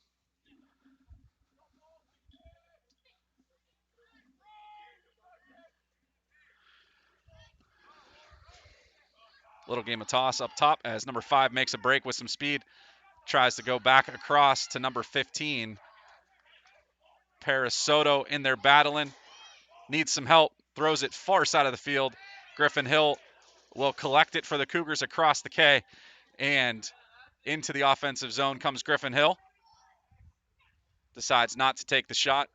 Little game of toss up top as number 5 makes a break with some speed. Tries to go back across to number 15. Paris Soto in there battling. Needs some help. Throws it far side of the field. Griffin Hill will collect it for the Cougars across the K. And into the offensive zone comes Griffin Hill. Decides not to take the shot.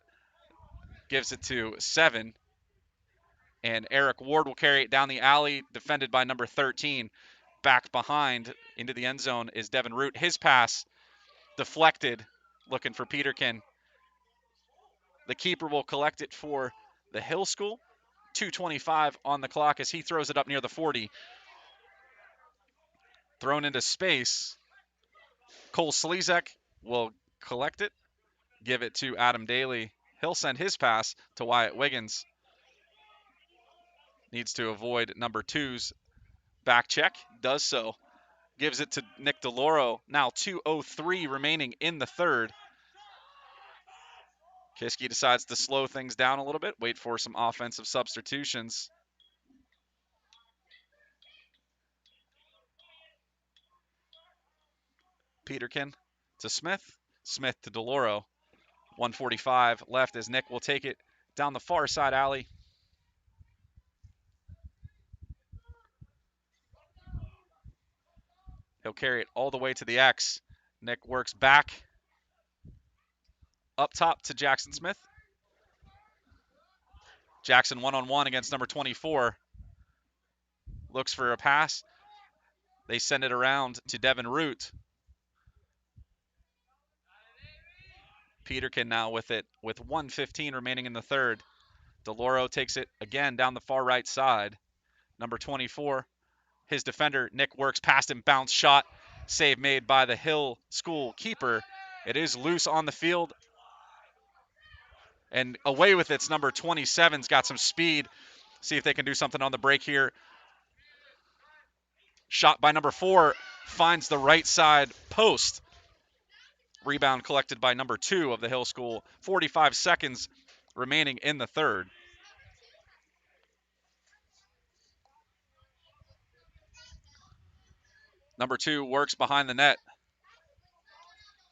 Gives it to 7. And Eric Ward will carry it down the alley, defended by number 13. Back behind into the end zone is Devin Root. His pass deflected, looking for Peterkin. The keeper will collect it for the Hill School. 2:25 on the clock as he throws it up near the 40. Thrown into space. Cole Slezak will collect it, give it to Adam Daly. He'll send his pass to Wyatt Wiggins. Needs to avoid number 2's back check. Does so. Gives it to Nick DeLauro. Now 2:03 remaining in the third. Kiski decides to slow things down a little bit, wait for some offensive substitutions. Peterkin to Smith. Smith to DeLauro. 1:45 left as Nick will take it down the far side alley. He'll carry it all the way to the X. Nick works back. up top to Jackson Smith. Jackson one-on-one against number 24. Looks for a pass. They send it around to Devin Root. Peterkin now with it with 1:15 remaining in the third. DeLauro takes it again down the far right side. Number 24, his defender, Nick Works, past him, bounce shot. Save made by the Hill School keeper. It is loose on the field. And away with it's number 27's got some speed. See if they can do something on the break here. Shot by number 4 finds the right side post. Rebound collected by number 2 of the Hill School. 45 seconds remaining in the third. Number 2 works behind the net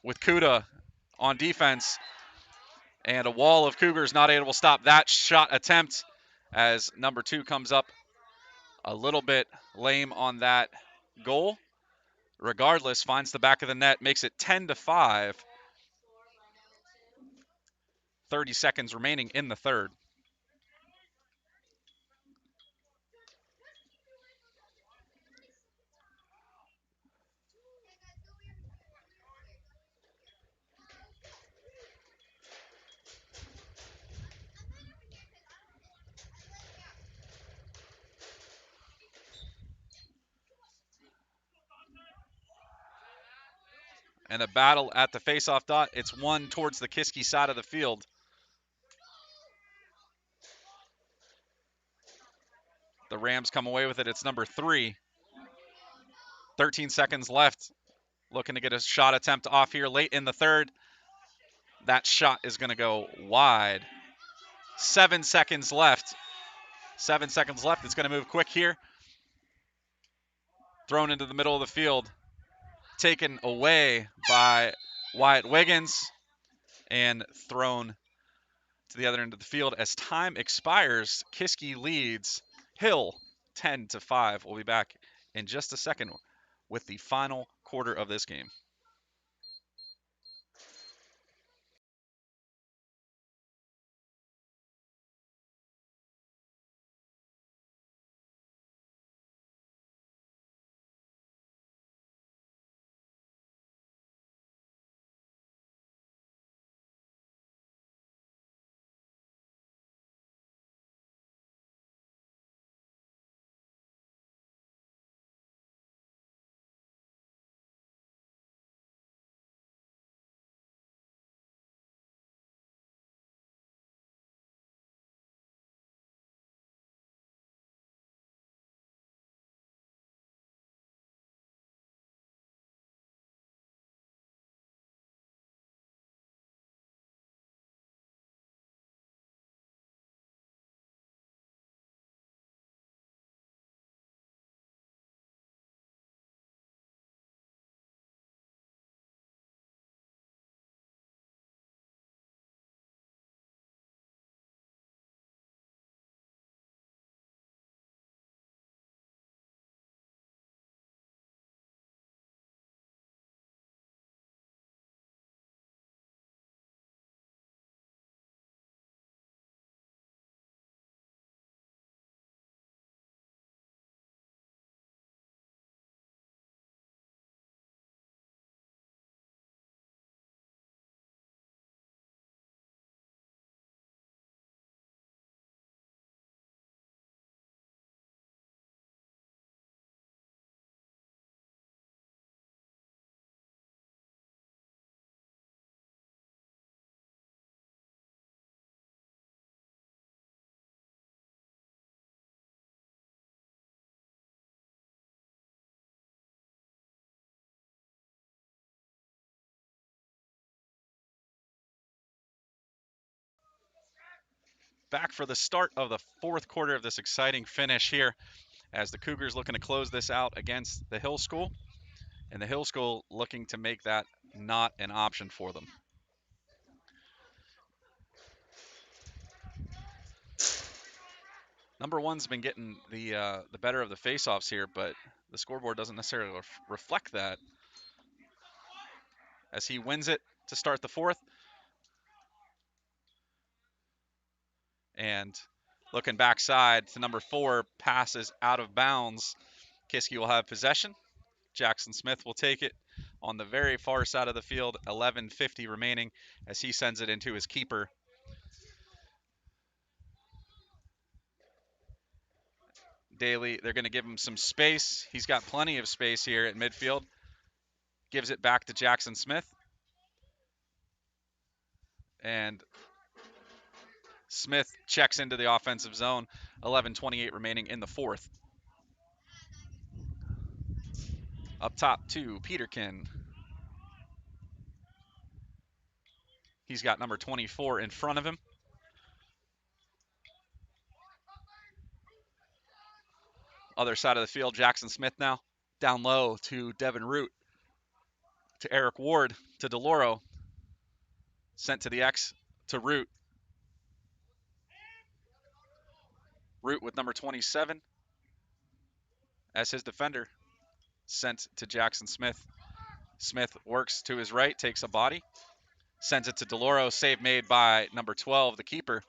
with Kuda on defense. And a wall of Cougars not able to stop that shot attempt as number 2 comes up a little bit lame on that goal. Regardless, finds the back of the net, makes it 10-5. 30 seconds remaining in the third. And a battle at the faceoff dot. It's one towards the Kiski side of the field. The Rams come away with it. It's number 3. 13 seconds left. Looking to get a shot attempt off here late in the third. That shot is going to go wide. 7 seconds left. 7 seconds left. It's going to move quick here. Thrown into the middle of the field. Taken away by Wyatt Wiggins and thrown to the other end of the field as time expires. Kiski leads Hill 10-5. We'll be back in just a second with the final quarter of this game. Back for the start of the fourth quarter of this exciting finish here as the Cougars looking to close this out against the Hill School, and the Hill School looking to make that not an option for them. Number 1's been getting the better of the faceoffs here, but the scoreboard doesn't necessarily reflect that as he wins it to start the fourth. And looking backside to number 4, passes out of bounds. Kiski will have possession. Jackson Smith will take it on the very far side of the field. 11:50 remaining as he sends it into his keeper. Daly, they're going to give him some space. He's got plenty of space here at midfield. Gives it back to Jackson Smith. And Smith checks into the offensive zone. 11:28 remaining in the fourth. Up top to Peterkin. He's got number 24 in front of him. Other side of the field, Jackson Smith now. Down low to Devin Root. To Eric Ward. To DeLauro. Sent to the X to Root. Root with number 27 as his defender. Sent to Jackson Smith. Smith works to his right, takes a body. Sends it to DeLauro. Save made by number 12, the keeper.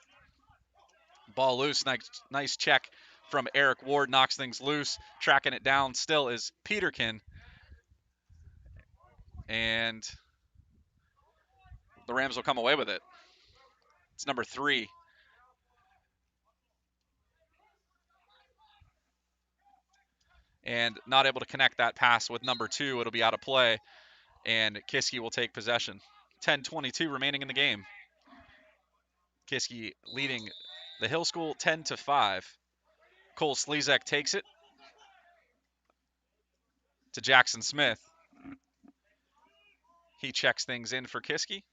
Ball loose. Nice check from Eric Ward. Knocks things loose. Tracking it down still is Peterkin. And the Rams will come away with it. It's number 3. And not able to connect that pass with number 2. It'll be out of play. And Kiski will take possession. 10:22 remaining in the game. Kiski leading the Hill School 10-5. Cole Slezak takes it to Jackson Smith. He checks things in for Kiski.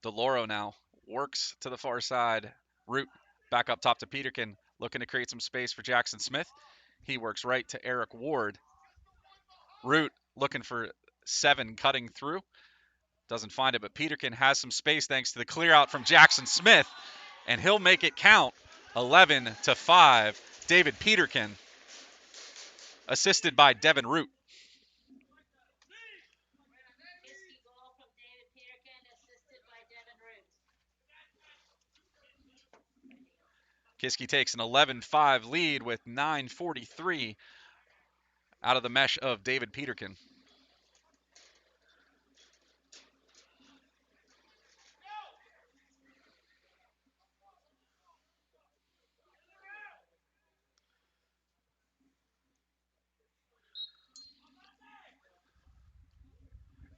DeLauro now works to the far side. Root back up top to Peterkin, looking to create some space for Jackson Smith. He works right to Eric Ward. Root looking for 7, cutting through. Doesn't find it, but Peterkin has some space thanks to the clear out from Jackson Smith, and he'll make it count. 11-5. David Peterkin, assisted by Devin Root. Kiski takes an 11-5 lead with 9:43 out of the mesh of David Peterkin.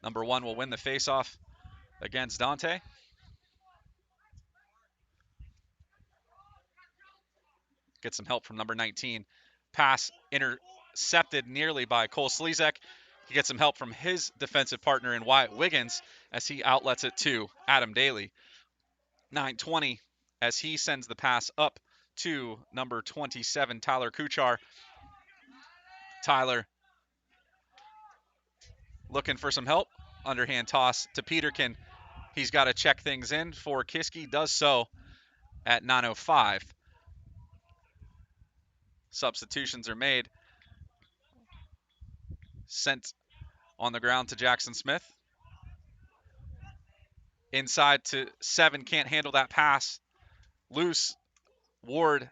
Number 1 will win the faceoff against Dante. Get some help from number 19. Pass intercepted nearly by Cole Slezak. He gets some help from his defensive partner in Wyatt Wiggins as he outlets it to Adam Daly. 9:20 as he sends the pass up to number 27, Tyler Kuchar. Tyler looking for some help. Underhand toss to Peterkin. He's got to check things in for Kiski. Does so at 9:05. Substitutions are made. Sent on the ground to Jackson Smith. Inside to 7, can't handle that pass. Loose. Ward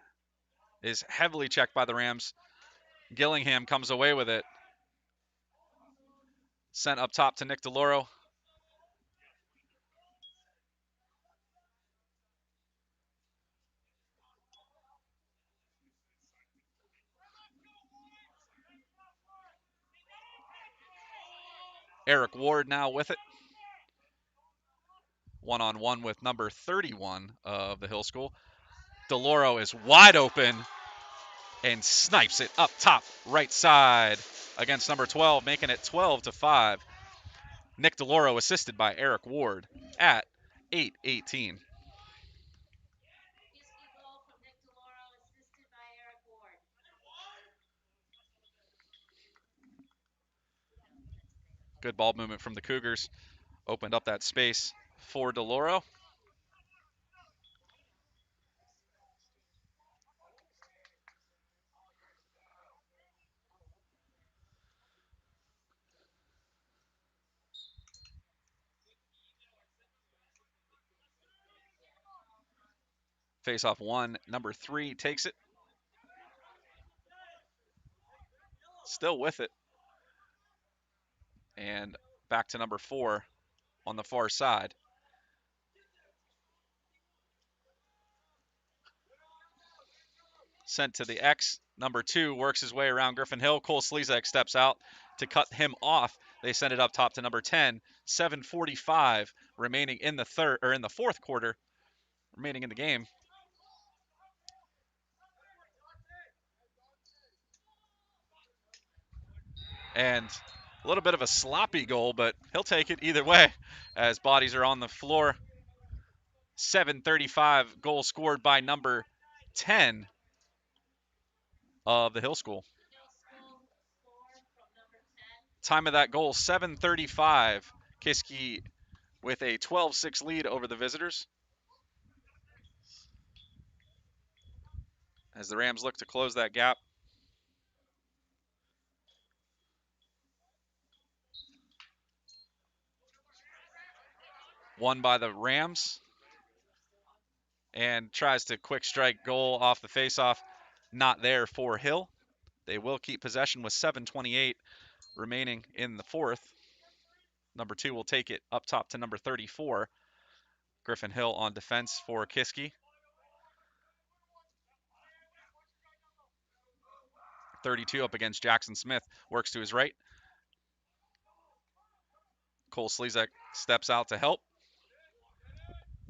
is heavily checked by the Rams. Gillingham comes away with it. Sent up top to Nick DeLauro. Eric Ward now with it. One-on-one with number 31 of the Hill School. DeLauro is wide open and snipes it up top right side against number 12, making it 12-5. Nick DeLauro assisted by Eric Ward at 8:18. Good ball movement from the Cougars. Opened up that space for DeLauro. Face-off 1, number 3 takes it. Still with it. And back to number 4 on the far side. Sent to the X. Number 2 works his way around Griffin Hill. Cole Slezak steps out to cut him off. They send it up top to number 10. 7:45 remaining in the fourth quarter, remaining in the game. And a little bit of a sloppy goal, but he'll take it either way as bodies are on the floor. 7:35 goal scored by number 10 of the Hill School. Time of that goal, 7:35. Kiski with a 12-6 lead over the visitors. As the Rams look to close that gap. Won by the Rams. And tries to quick strike goal off the faceoff. Not there for Hill. They will keep possession with 7:28 remaining in the fourth. Number 2 will take it up top to number 34. Griffin Hill on defense for Kiski. 32 up against Jackson Smith. Works to his right. Cole Slezak steps out to help.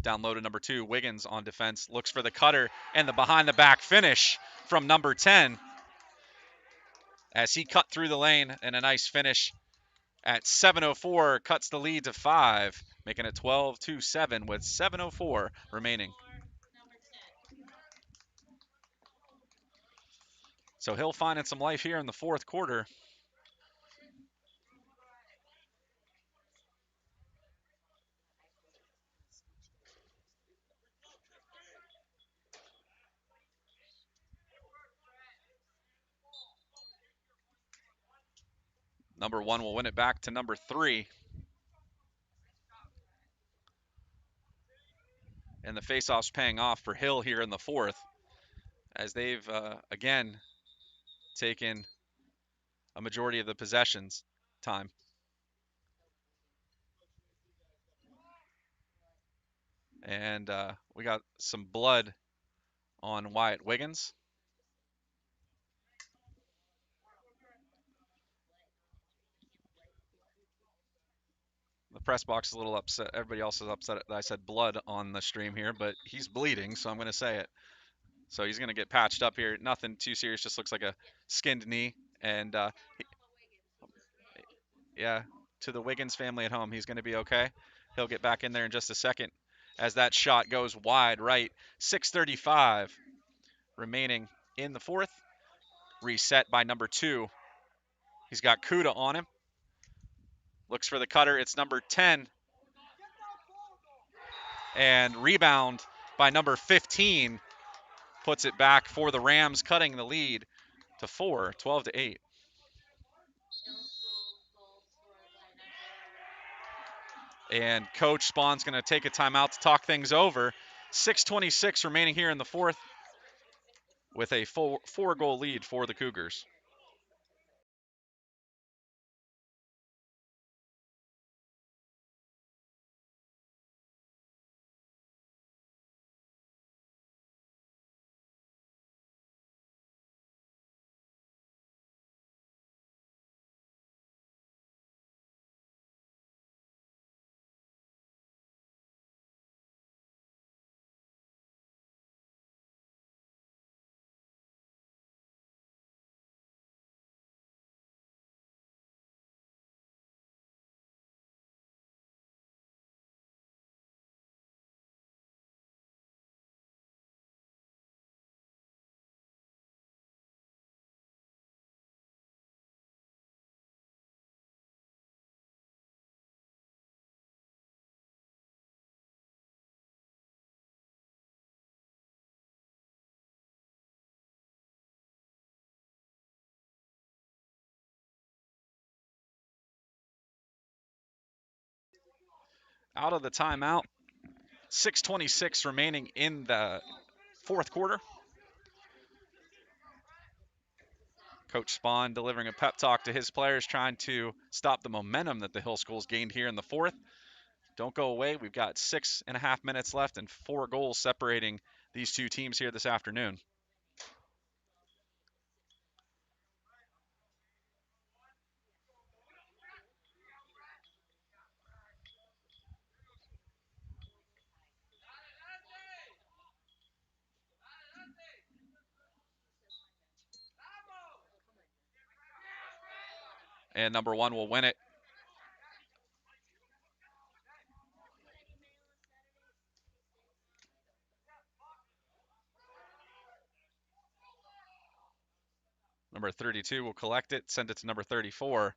Down low to number 2. Wiggins on defense. Looks for the cutter and the behind-the-back finish from number 10. As he cut through the lane and a nice finish at 7:04. Cuts the lead to 5. Making it 12-7 with 7:04 remaining. So Hill finding some life here in the fourth quarter. Number 1 will win it back to number 3. And the faceoff's paying off for Hill here in the fourth, as they've, again, taken a majority of the possessions time. And we got some blood on Wyatt Wiggins. The press box is a little upset. Everybody else is upset that I said blood on the stream here, but he's bleeding, so I'm going to say it. So he's going to get patched up here. Nothing too serious, just looks like a skinned knee. And yeah, to the Wiggins family at home, he's going to be okay. He'll get back in there in just a second as that shot goes wide right. 6:35 remaining in the fourth. Reset by number 2. He's got Kuda on him. Looks for the cutter. It's number 10. And rebound by number 15. Puts it back for the Rams, cutting the lead to 4, 12-8. And Coach Spawn's going to take a timeout to talk things over. 6:26 remaining here in the fourth with a 4-goal lead for the Cougars. Out of the timeout. 6:26 remaining in the fourth quarter. Coach Spahn delivering a pep talk to his players, trying to stop the momentum that the Hill Schools gained here in the fourth. Don't go away. We've got 6.5 minutes left and 4 goals separating these two teams here this afternoon. And number 1 will win it. Number 32 will collect it, send it to number 34.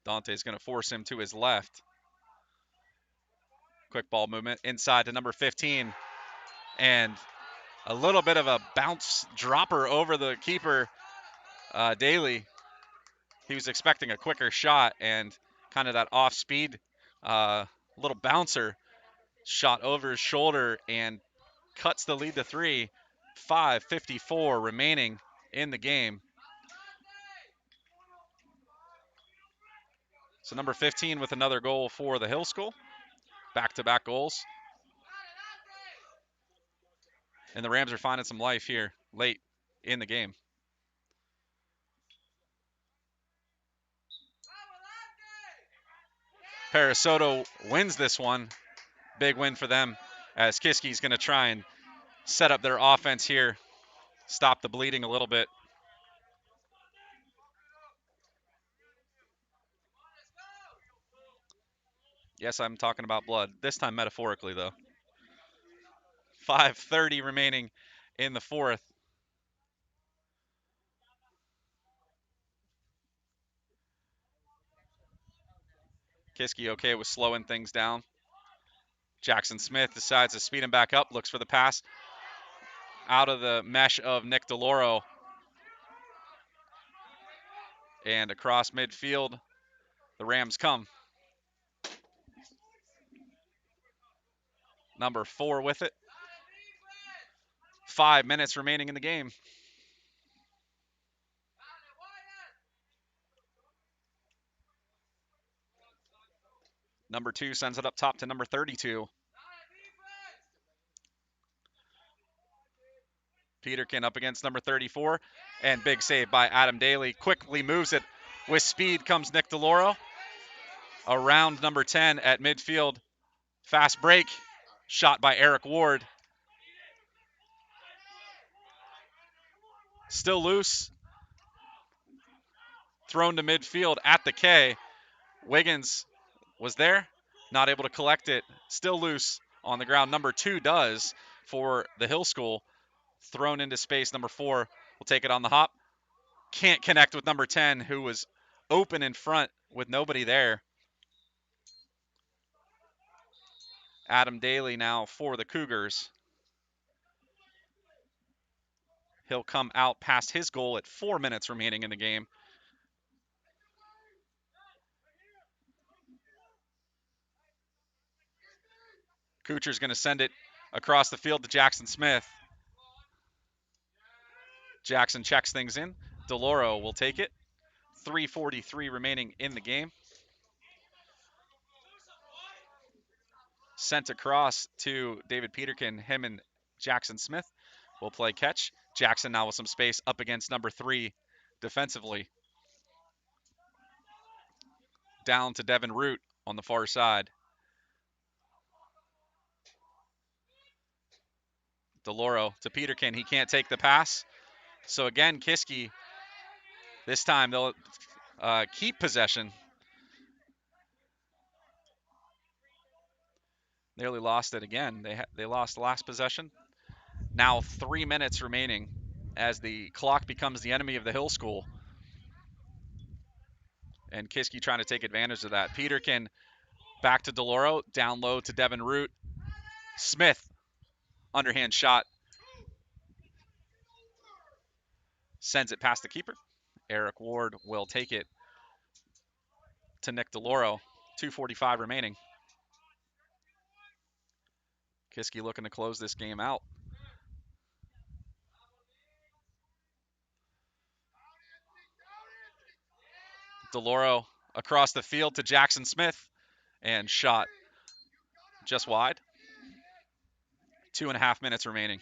Dante's going to force him to his left. Quick ball movement inside to number 15. And a little bit of a bounce dropper over the keeper, Daly. He was expecting a quicker shot, and kind of that off-speed little bouncer shot over his shoulder and cuts the lead to 3. 5:54 remaining in the game. So number 15 with another goal for the Hill School. Back-to-back goals. And the Rams are finding some life here late in the game. Parasoto wins this one. Big win for them, as Kiski's going to try and set up their offense here, stop the bleeding a little bit. Yes, I'm talking about blood. This time metaphorically, though. 5:30 remaining in the fourth. Kiski okay with slowing things down. Jackson Smith decides to speed him back up, looks for the pass out of the mesh of Nick DeLoro. And across midfield, the Rams come. Number 4 with it. 5 minutes remaining in the game. Number 2 sends it up top to number 32. Peterkin up against number 34, and big save by Adam Daly. Quickly moves it. With speed comes Nick DeLoro. Around number 10 at midfield. Fast break. Shot by Eric Ward. Still loose. Thrown to midfield at the K. Wiggins was there. Not able to collect it. Still loose on the ground. Number 2 does for the Hill School. Thrown into space. Number 4 will take it on the hop. Can't connect with number 10, who was open in front with nobody there. Adam Daly now for the Cougars. He'll come out past his goal at 4 minutes remaining in the game. Kucher's going to send it across the field to Jackson Smith. Jackson checks things in. DeLoro will take it. 3:43 remaining in the game. Sent across to David Peterkin. Him and Jackson Smith will play catch. Jackson now with some space up against number 3 defensively. Down to Devin Root on the far side. DeLoro to Peterkin. He can't take the pass. So again, Kiski, this time they'll keep possession. Nearly lost it again. They lost the last possession. Now 3 minutes remaining as the clock becomes the enemy of the Hill School. And Kiski trying to take advantage of that. Peterkin back to DeLoro. Down low to Devin Root. Smith, underhand shot. Sends it past the keeper. Eric Ward will take it to Nick DeLoro. 2:45 remaining. Kiski looking to close this game out. DeLauro across the field to Jackson Smith, and shot just wide. 2.5 minutes remaining.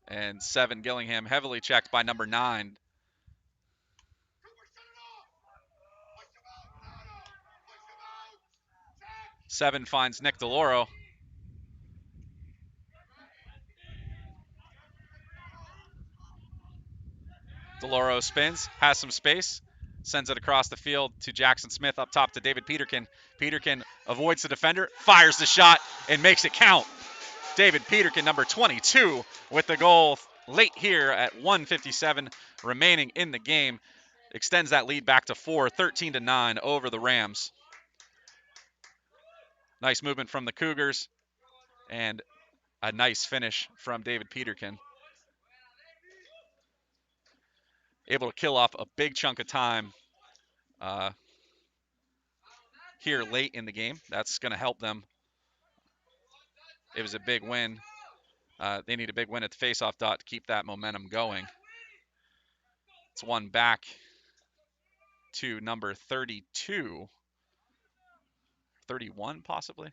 And 7, Gillingham, heavily checked by number 9. Seven finds Nick DeLauro. DeLauro spins, has some space, sends it across the field to Jackson Smith, up top to David Peterkin. Peterkin avoids the defender, fires the shot, and makes it count. David Peterkin, number 22, with the goal late here at 1:57 remaining in the game. Extends that lead back to 4, 13-9 over the Rams. Nice movement from the Cougars, and a nice finish from David Peterkin. Able to kill off a big chunk of time here late in the game. That's going to help them. It was a big win. They need a big win at the faceoff dot to keep that momentum going. It's one back to number 32. 31 possibly.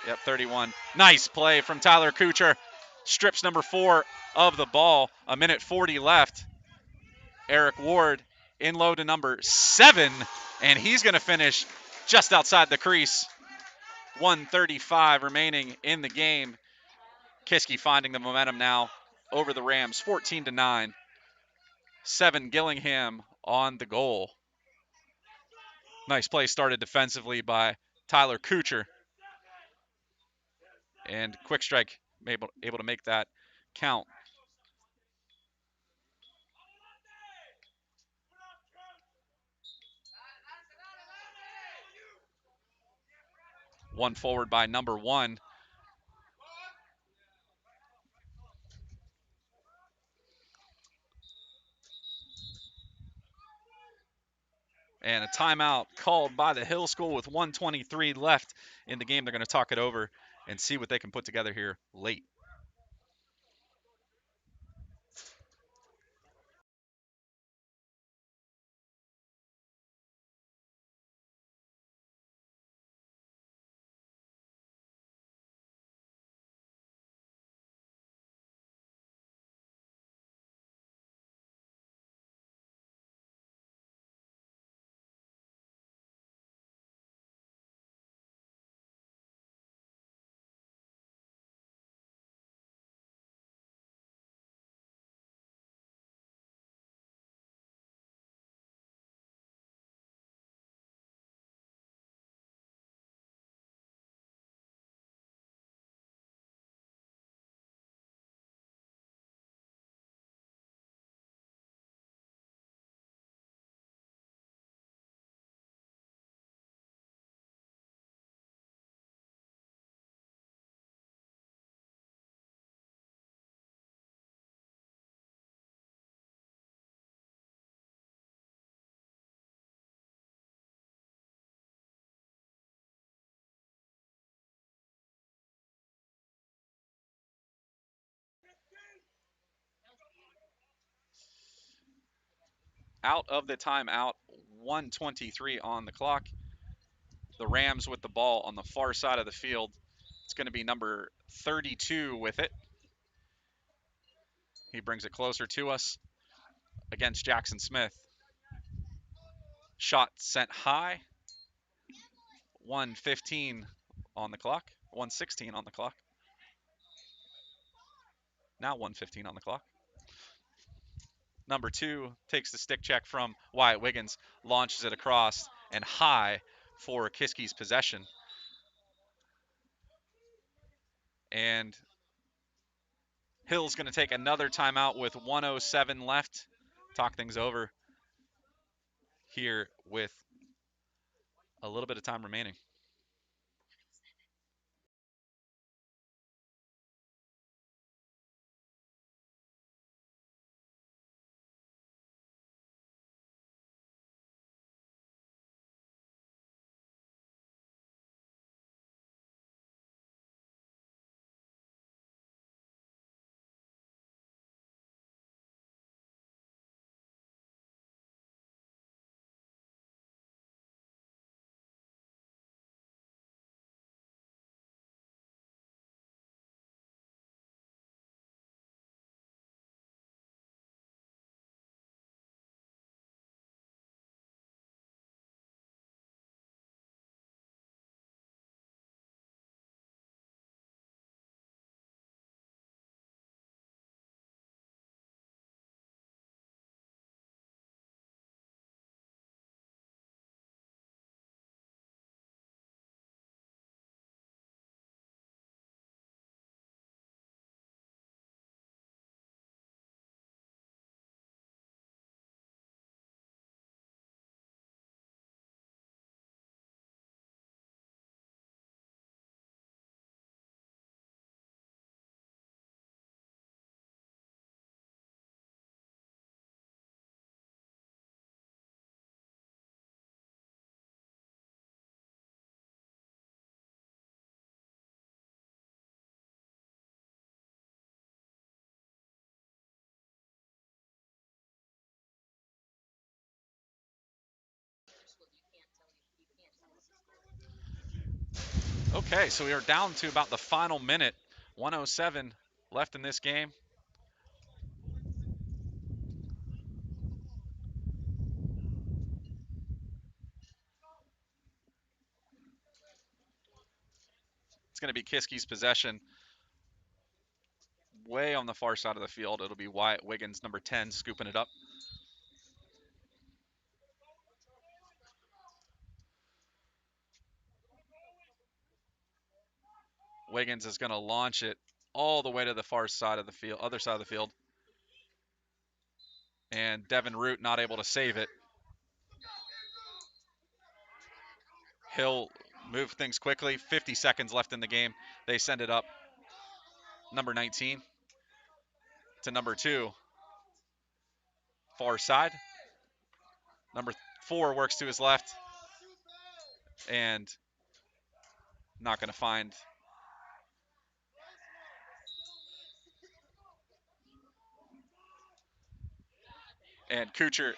Yep, 31. Nice play from Tyler Kuchar. Strips number 4 of the ball. 1:40 left. Eric Ward in low to number 7, and he's going to finish just outside the crease. 1:35 remaining in the game. Kiski finding the momentum now over the Rams, 14-9. 7, Gillingham on the goal. Nice play started defensively by Tyler Kuchar. And quick strike able to make that count. One forward by number 1. And a timeout called by the Hill School with 1:23 left in the game. They're going to talk it over and see what they can put together here late. Out of the timeout, 1:23 on the clock. The Rams with the ball on the far side of the field. It's going to be number 32 with it. He brings it closer to us against Jackson Smith. Shot sent high. 1:15 on the clock. 1:16 on the clock. Now 1:15 on the clock. Number 2 takes the stick check from Wyatt Wiggins, launches it across and high for Kiski's possession. And Hill's going to take another timeout with 1:07 left. Talk things over here with a little bit of time remaining. Okay, so we are down to about the final minute. 107 left in this game. It's going to be Kiski's possession way on the far side of the field. It'll be Wyatt Wiggins, number 10, scooping it up. Wiggins is going to launch it all the way to the far side of the field, other side of the field. And Devin Root not able to save it. He'll move things quickly. 50 seconds left in the game. They send it up. Number 19 to number 2. Far side. Number 4 works to his left. And not going to find. And Kuchar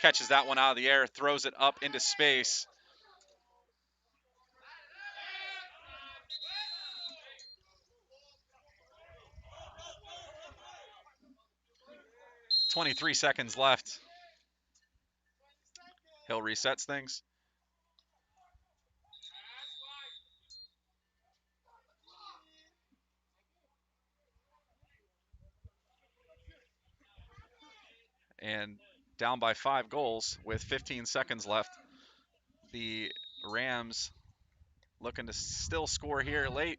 catches that one out of the air, throws it up into space. .23 seconds left. Hill resets things. And down by 5 goals with 15 seconds left. The Rams looking to still score here late.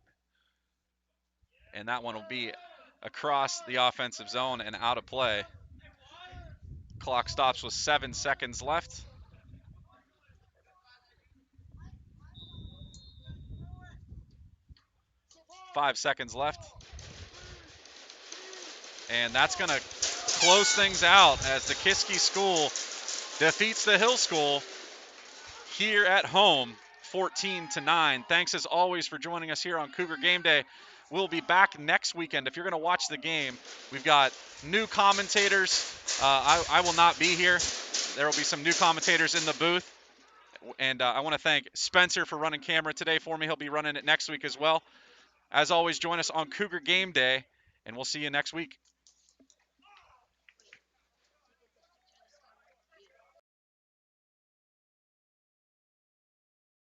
And that one will be across the offensive zone and out of play. Clock stops with 7 seconds left. Five seconds left. And that's going to close things out as the Kiski School defeats the Hill School here at home, 14-9. Thanks as always for joining us here on Cougar Game Day. We'll be back next weekend. If you're going to watch the game, we've got new commentators. I will not be here. There will be some new commentators in the booth. And I want to thank Spencer for running camera today for me. He'll be running it next week as well. As always, join us on Cougar Game Day, and we'll see you next week.